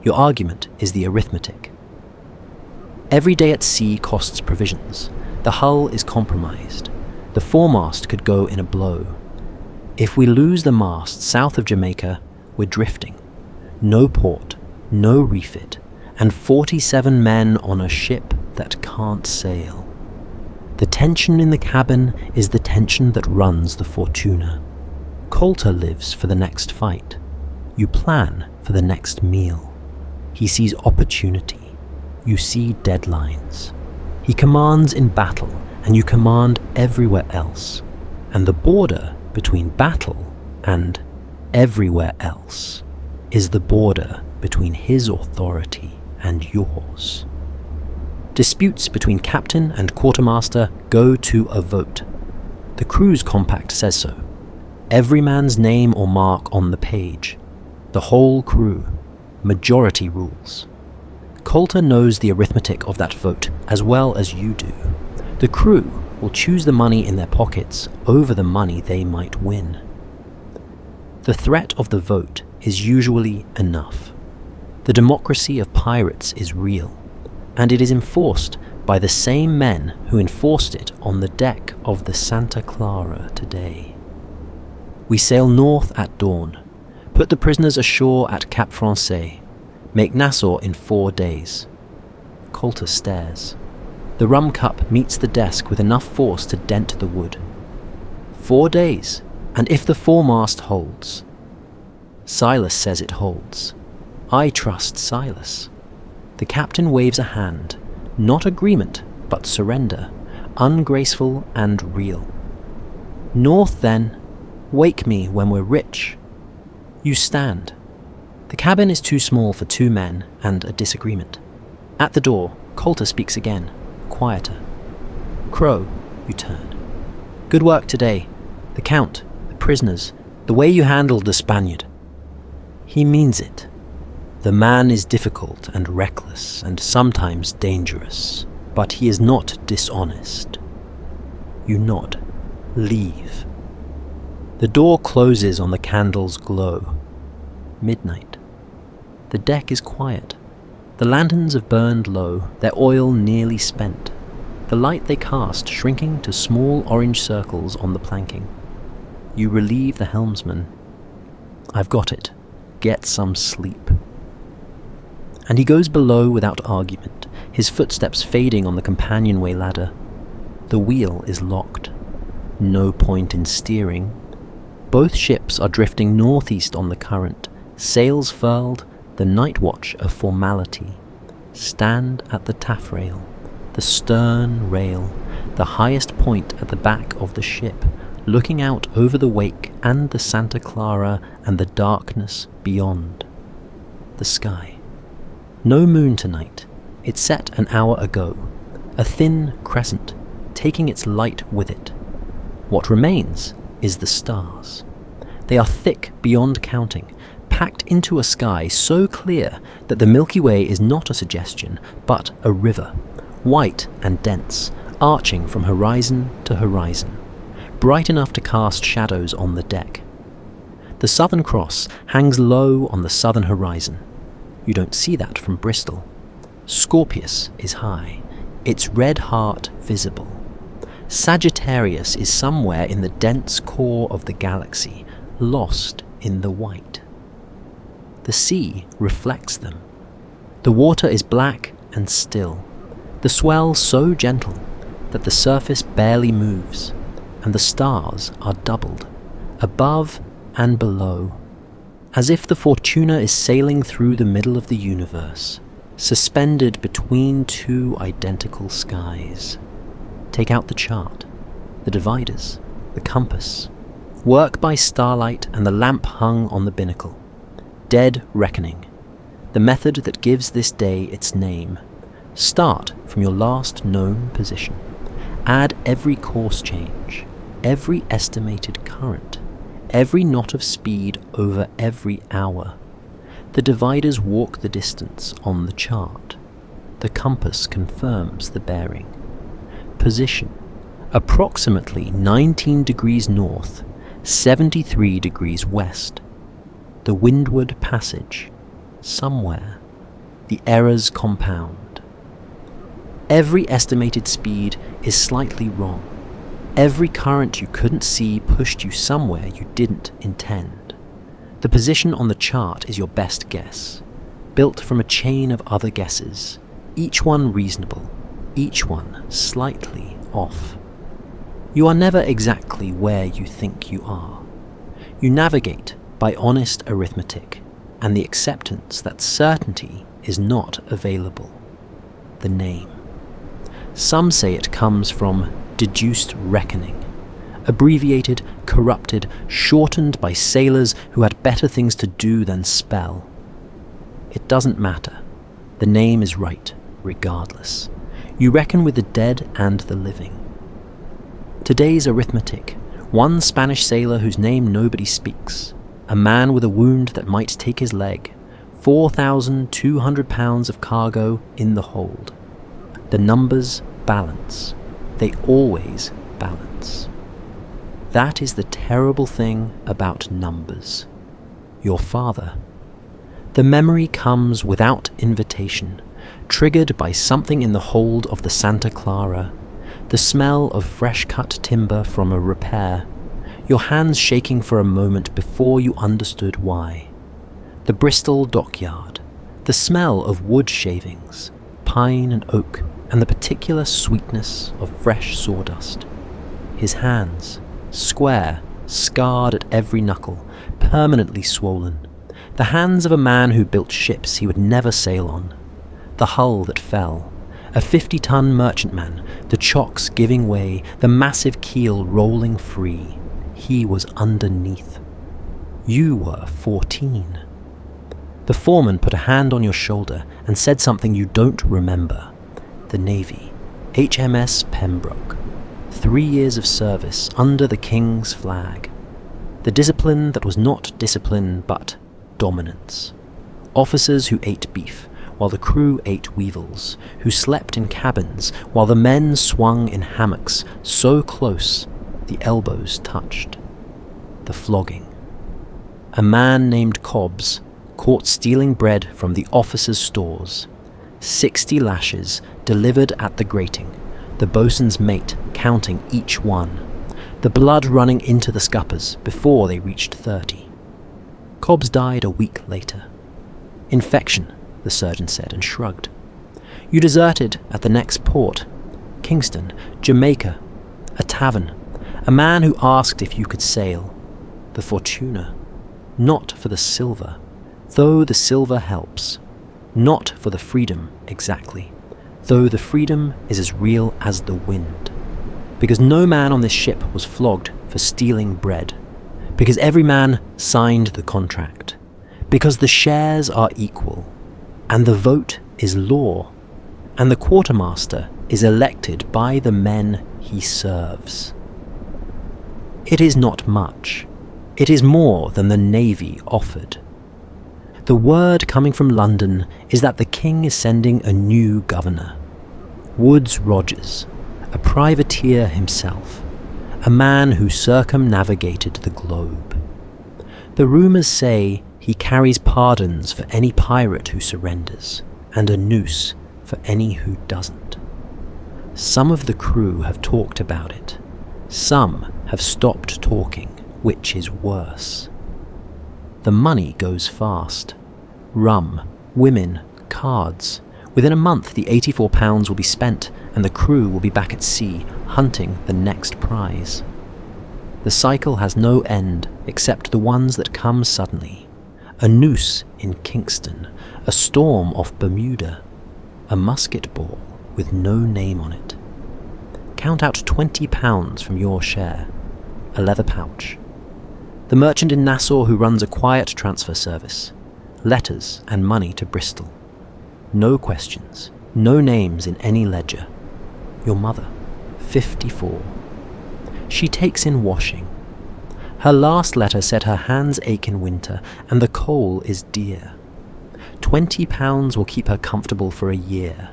Your argument is the arithmetic. Every day at sea costs provisions. The hull is compromised. The foremast could go in a blow. If we lose the mast south of Jamaica, we're drifting. No port, no refit, and 47 men on a ship that can't sail. The tension in the cabin is the tension that runs the Fortuna. Coulter lives for the next fight. You plan for the next meal. He sees opportunity. You see deadlines. He commands in battle, and you command everywhere else. And the border between battle and everywhere else is the border between his authority and yours. Disputes between captain and quartermaster go to a vote. The crew's compact says so. Every man's name or mark on the page. The whole crew. Majority rules. Coulter knows the arithmetic of that vote as well as you do. The crew will choose the money in their pockets over the money they might win. The threat of the vote is usually enough. The democracy of pirates is real, and it is enforced by the same men who enforced it on the deck of the Santa Clara today. We sail north at dawn, put the prisoners ashore at Cap Francais, make Nassau in 4 days. Coulter stares. The rum cup meets the desk with enough force to dent the wood. 4 days, and if the foremast holds. Silas says it holds. I trust Silas. The captain waves a hand, not agreement, but surrender, ungraceful and real. North then, wake me when we're rich. You stand. The cabin is too small for 2 men and a disagreement. At the door, Coulter speaks again, quieter. Crowe, you turn. Good work today. The Count, the prisoners, the way you handled the Spaniard. He means it. The man is difficult and reckless and sometimes dangerous, but he is not dishonest. You nod. Leave. The door closes on the candle's glow. midnight. The deck is quiet. The lanterns have burned low, their oil nearly spent, the light they cast shrinking to small orange circles on the planking. You relieve the helmsman. "I've got it. Get some sleep." And he goes below without argument, his footsteps fading on the companionway ladder. The wheel is locked. No point in steering. Both ships are drifting northeast on the current, sails furled, the night watch a formality. Stand at the taffrail, the stern rail, the highest point at the back of the ship, looking out over the wake and the Santa Clara and the darkness beyond. The sky. No moon tonight. It set an hour ago. A thin crescent, taking its light with it. What remains is the stars. They are thick beyond counting, packed into a sky so clear that the Milky Way is not a suggestion, but a river, white and dense, arching from horizon to horizon, bright enough to cast shadows on the deck. The Southern Cross hangs low on the southern horizon. You don't see that from Bristol. Scorpius is high, its red heart visible. Sagittarius is somewhere in the dense core of the galaxy, lost in the white. The sea reflects them. The water is black and still, the swell so gentle that the surface barely moves, and the stars are doubled, above and below, as if the Fortuna is sailing through the middle of the universe, suspended between two identical skies. Take out the chart, the dividers, the compass. Work by starlight and the lamp hung on the binnacle. Dead reckoning, the method that gives this day its name. Start from your last known position. Add every course change, every estimated current, every knot of speed over every hour. The dividers walk the distance on the chart. The compass confirms the bearing. Position, approximately 19 degrees north, 73 degrees west. The Windward Passage, somewhere. The errors compound. Every estimated speed is slightly wrong. Every current you couldn't see pushed you somewhere you didn't intend. The position on the chart is your best guess, built from a chain of other guesses, each one reasonable, each one slightly off. You are never exactly where you think you are. You navigate by honest arithmetic and the acceptance that certainty is not available. The name. Some say it comes from deduced reckoning, abbreviated, corrupted, shortened by sailors who had better things to do than spell. It doesn't matter. The name is right, regardless. You reckon with the dead and the living. Today's arithmetic, one Spanish sailor whose name nobody speaks, a man with a wound that might take his leg, 4,200 pounds of cargo in the hold. The numbers balance. They always balance. That is the terrible thing about numbers. Your father. The memory comes without invitation, triggered by something in the hold of the Santa Clara, the smell of fresh-cut timber from a repair, your hands shaking for a moment before you understood why. The Bristol dockyard, the smell of wood shavings, pine and oak, and the particular sweetness of fresh sawdust. His hands, square, scarred at every knuckle, permanently swollen. The hands of a man who built ships he would never sail on. The hull that fell, a 50-ton merchantman, the chocks giving way, the massive keel rolling free. He was underneath. You were 14. The foreman put a hand on your shoulder and said something you don't remember. The Navy, HMS Pembroke, 3 years of service under the King's flag. The discipline that was not discipline but dominance. Officers who ate beef, while the crew ate weevils, who slept in cabins, while the men swung in hammocks so close the elbows touched. The flogging. A man named Cobbs, caught stealing bread from the officers' stores. 60 lashes delivered at the grating, the boatswain's mate counting each one, the blood running into the scuppers before they reached 30. Cobbs died a week later. Infection, the surgeon said and shrugged. You deserted at the next port, Kingston, Jamaica, a tavern, a man who asked if you could sail. The Fortuna, not for the silver, though the silver helps. Not for the freedom, exactly, though the freedom is as real as the wind. Because no man on this ship was flogged for stealing bread. Because every man signed the contract. Because the shares are equal. And the vote is law. And the quartermaster is elected by the men he serves. It is not much. It is more than the Navy offered. The word coming from London is that the King is sending a new governor. Woodes Rogers, a privateer himself, a man who circumnavigated the globe. The rumours say he carries pardons for any pirate who surrenders, and a noose for any who doesn't. Some of the crew have talked about it. Some have stopped talking, which is worse. The money goes fast. Rum, women, cards. Within a month the £84 will be spent and the crew will be back at sea, hunting the next prize. The cycle has no end except the ones that come suddenly. A noose in Kingston, a storm off Bermuda, a musket ball with no name on it. Count out £20 from your share, a leather pouch. The merchant in Nassau who runs a quiet transfer service, letters and money to Bristol. No questions, no names in any ledger. Your mother, 54. She takes in washing. Her last letter said her hands ache in winter and the coal is dear. £20 will keep her comfortable for a year.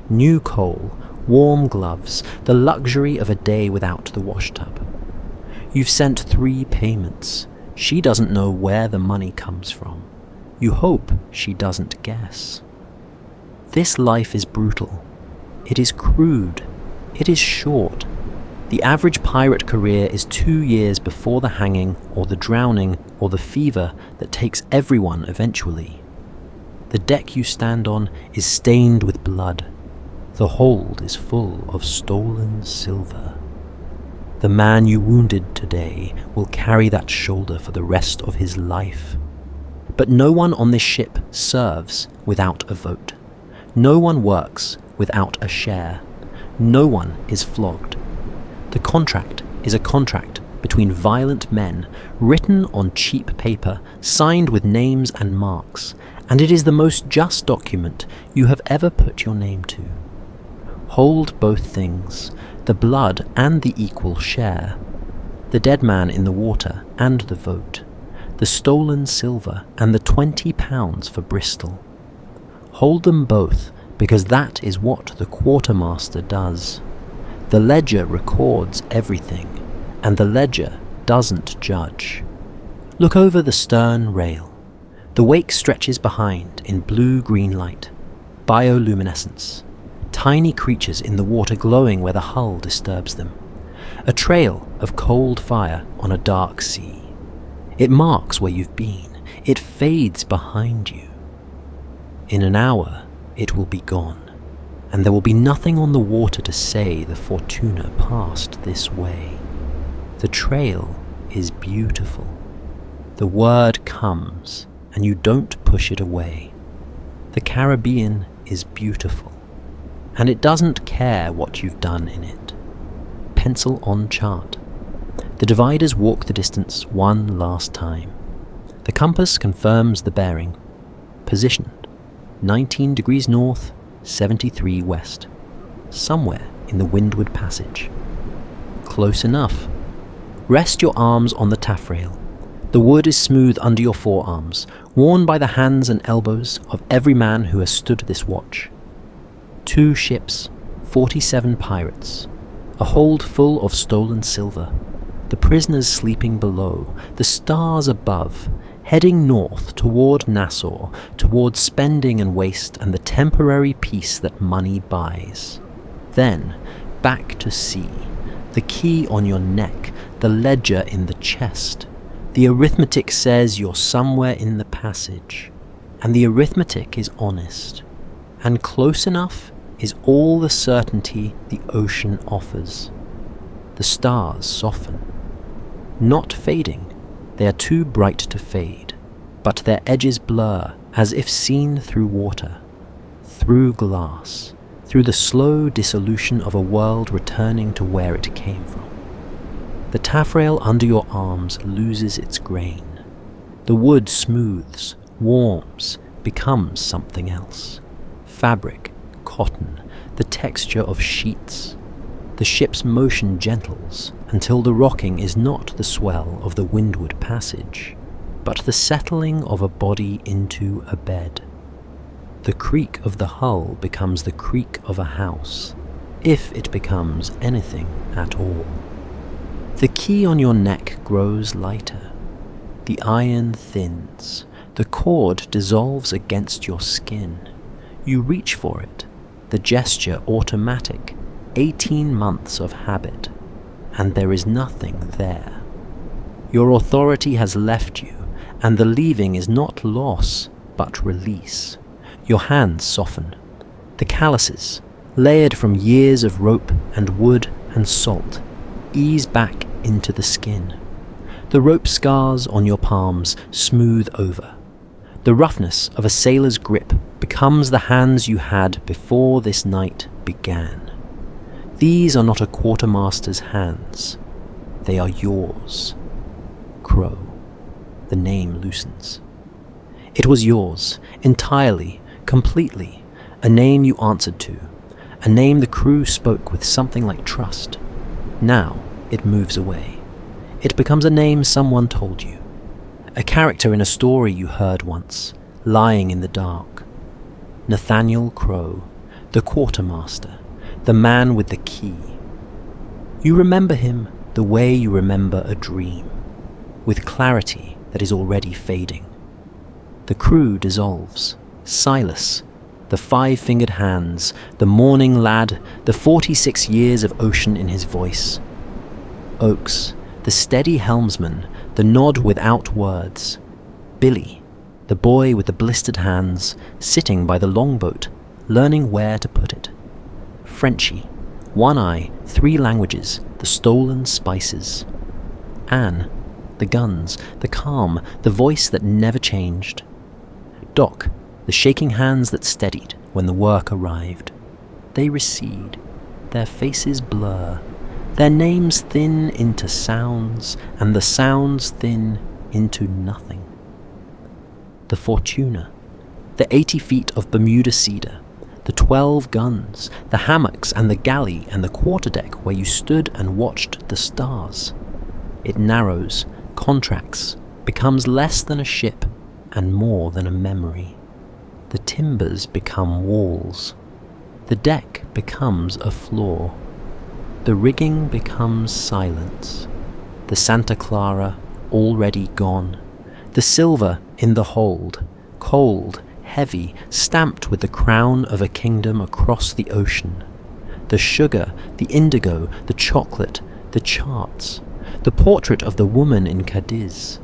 New coal, warm gloves, the luxury of a day without the washtub. You've sent 3 payments. She doesn't know where the money comes from. You hope she doesn't guess. This life is brutal. It is crude. It is short. The average pirate career is 2 years before the hanging or the drowning or the fever that takes everyone eventually. The deck you stand on is stained with blood. The hold is full of stolen silver. The man you wounded today will carry that shoulder for the rest of his life. But no one on this ship serves without a vote. No one works without a share. No one is flogged. The contract is a contract between violent men, written on cheap paper, signed with names and marks, and it is the most just document you have ever put your name to. Hold both things, the blood and the equal share, the dead man in the water and the vote, the stolen silver and the £20 for Bristol. Hold them both, because that is what the quartermaster does. The ledger records everything, and the ledger doesn't judge. Look over the stern rail. The wake stretches behind in blue-green light, bioluminescence, tiny creatures in the water glowing where the hull disturbs them. A trail of cold fire on a dark sea. It marks where you've been. It fades behind you. In an hour, it will be gone, and there will be nothing on the water to say the Fortuna passed this way. The trail is beautiful. The word comes, and you don't push it away. The Caribbean is beautiful, and it doesn't care what you've done in it. Pencil on chart. The dividers walk the distance one last time. The compass confirms the bearing. Position: 19 degrees north, 73 west. Somewhere in the Windward Passage. Close enough. Rest your arms on the taffrail. The wood is smooth under your forearms, worn by the hands and elbows of every man who has stood this watch. 2 ships, 47 pirates, a hold full of stolen silver, the prisoners sleeping below, the stars above, heading north toward Nassau, toward spending and waste and the temporary peace that money buys. Then, back to sea, the key on your neck, the ledger in the chest. The arithmetic says you're somewhere in the passage, and the arithmetic is honest, and close enough is all the certainty the ocean offers. The stars soften, not fading. They are too bright to fade, but their edges blur as if seen through water, through glass, through the slow dissolution of a world returning to where it came from. The taffrail under your arms loses its grain. The wood smooths, warms, becomes something else. Fabric, cotton, the texture of sheets. The ship's motion gentles until the rocking is not the swell of the Windward Passage, but the settling of a body into a bed. The creak of the hull becomes the creak of a house, if it becomes anything at all. The key on your neck grows lighter. The iron thins. The cord dissolves against your skin. You reach for it, the gesture automatic, 18 months of habit, and there is nothing there. Your authority has left you, and the leaving is not loss, but release. Your hands soften. The calluses, layered from years of rope and wood and salt, ease back into the skin. The rope scars on your palms smooth over. The roughness of a sailor's grip becomes the hands you had before this night began. These are not a quartermaster's hands. They are yours. Crowe. The name loosens. It was yours, entirely, completely, a name you answered to, a name the crew spoke with something like trust. Now it moves away. It becomes a name someone told you, a character in a story you heard once, lying in the dark. Nathaniel Crowe, the quartermaster, the man with the key. You remember him the way you remember a dream, with clarity that is already fading. The crew dissolves. Silas, the 5-fingered hands, the morning lad, the 46 years of ocean in his voice. Oakes, the steady helmsman, the nod without words. Billy, the boy with the blistered hands, sitting by the longboat, learning where to put it. Frenchie, one eye, 3 languages, the stolen spices. Anne, the guns, the calm, the voice that never changed. Doc, the shaking hands that steadied when the work arrived. They recede, their faces blur, their names thin into sounds, and the sounds thin into nothing. The Fortuna, the 80 feet of Bermuda cedar, the 12 guns, the hammocks and the galley and the quarterdeck where you stood and watched the stars. It narrows, contracts, becomes less than a ship and more than a memory. The timbers become walls. The deck becomes a floor. The rigging becomes silence. The Santa Clara already gone. The silver in the hold, cold, heavy, stamped with the crown of a kingdom across the ocean. The sugar, the indigo, the chocolate, the charts, the portrait of the woman in Cadiz,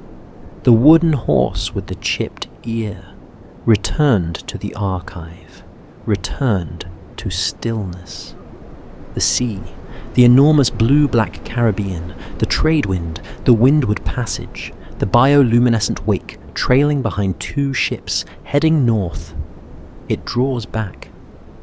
the wooden horse with the chipped ear, returned to the archive, returned to stillness. The sea, the enormous blue-black Caribbean, the trade wind, the Windward Passage, the bioluminescent wake trailing behind 2 ships heading north. It draws back.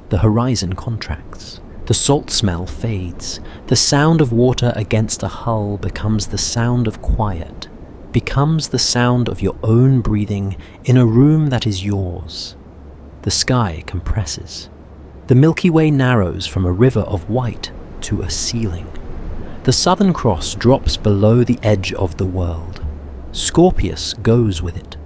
The horizon contracts. The salt smell fades. The sound of water against a hull becomes the sound of quiet, becomes the sound of your own breathing in a room that is yours. The sky compresses. The Milky Way narrows from a river of white to a ceiling. The Southern Cross drops below the edge of the world. Scorpius goes with it.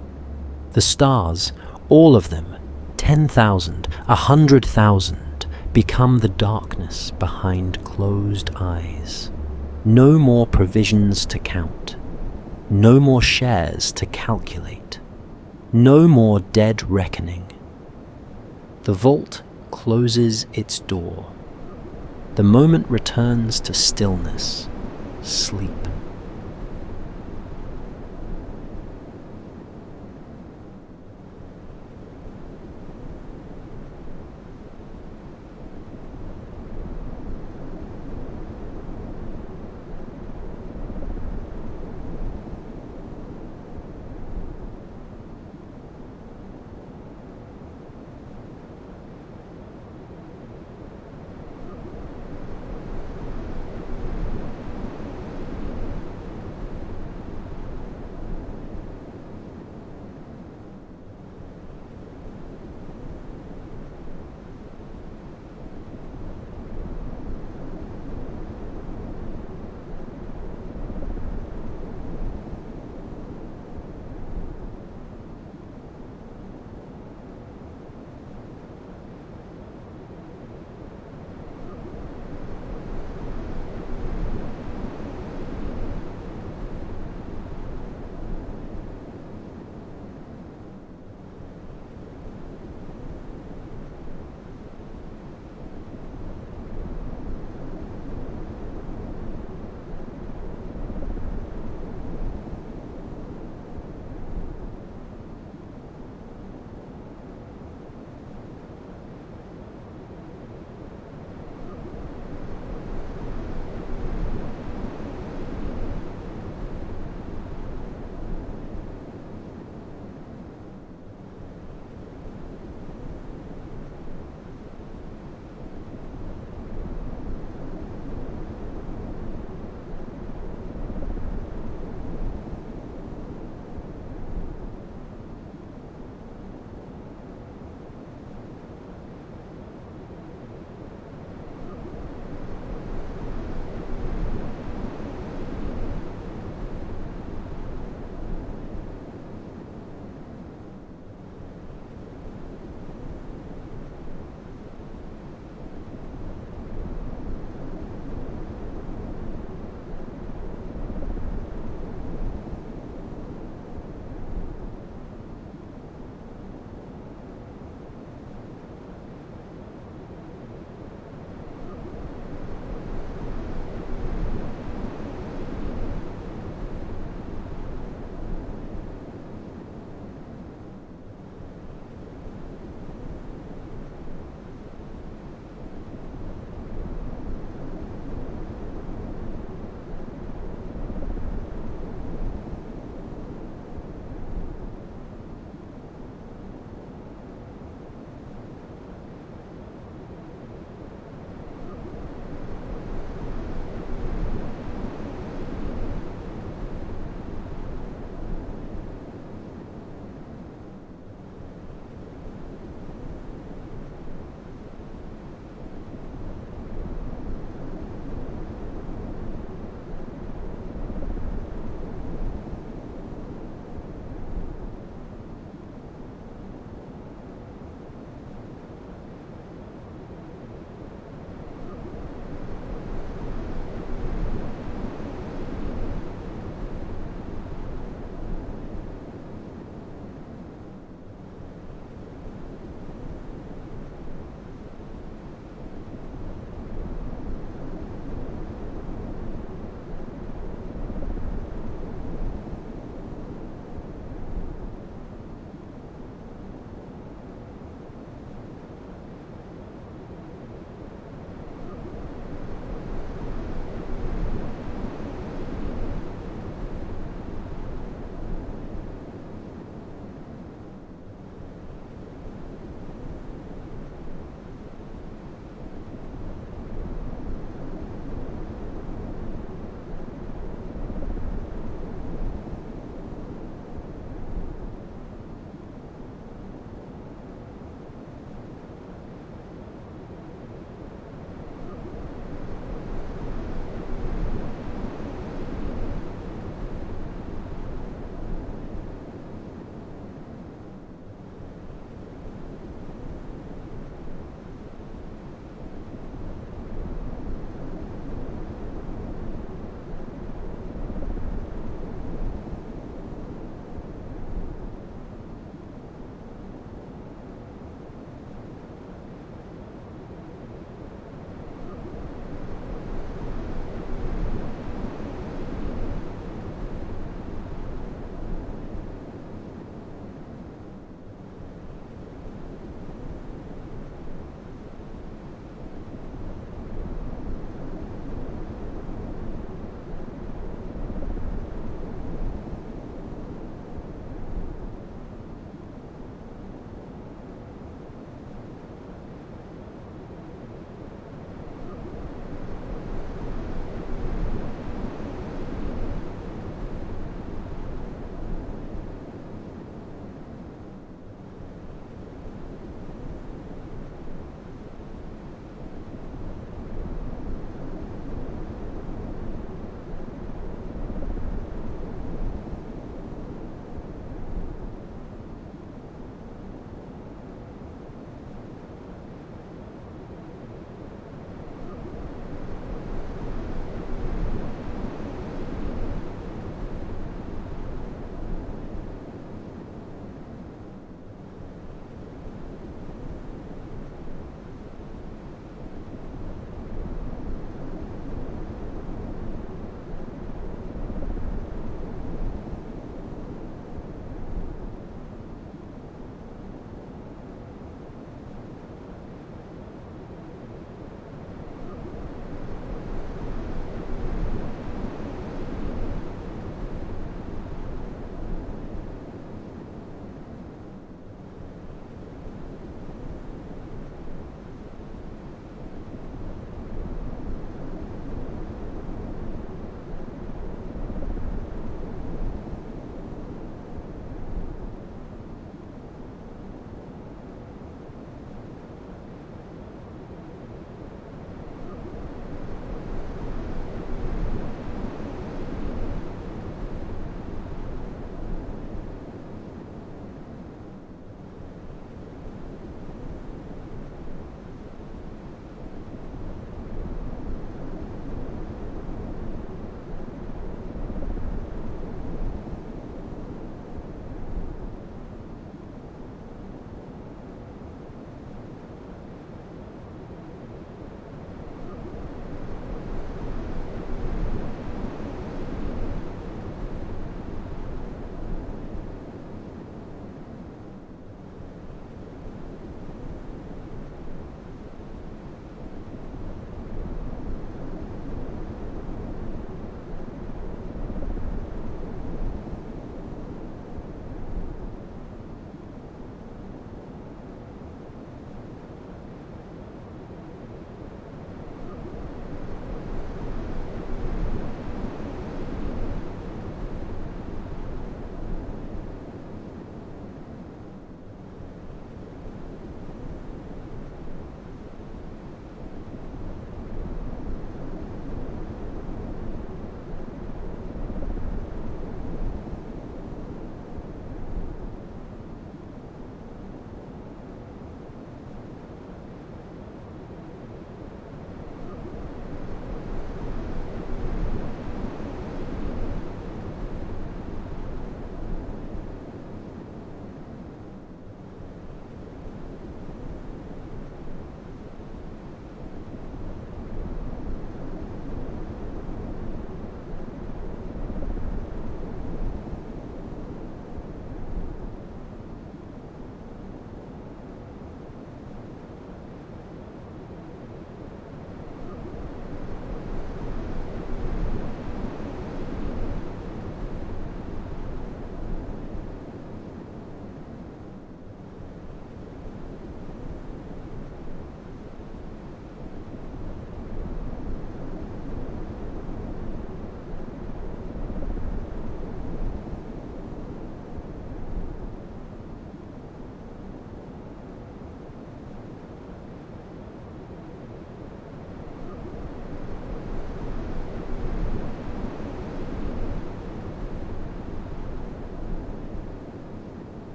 The stars, all of them, 10,000, 100,000, become the darkness behind closed eyes. No more provisions to count. No more shares to calculate. No more dead reckoning. The vault closes its door. The moment returns to stillness, sleep.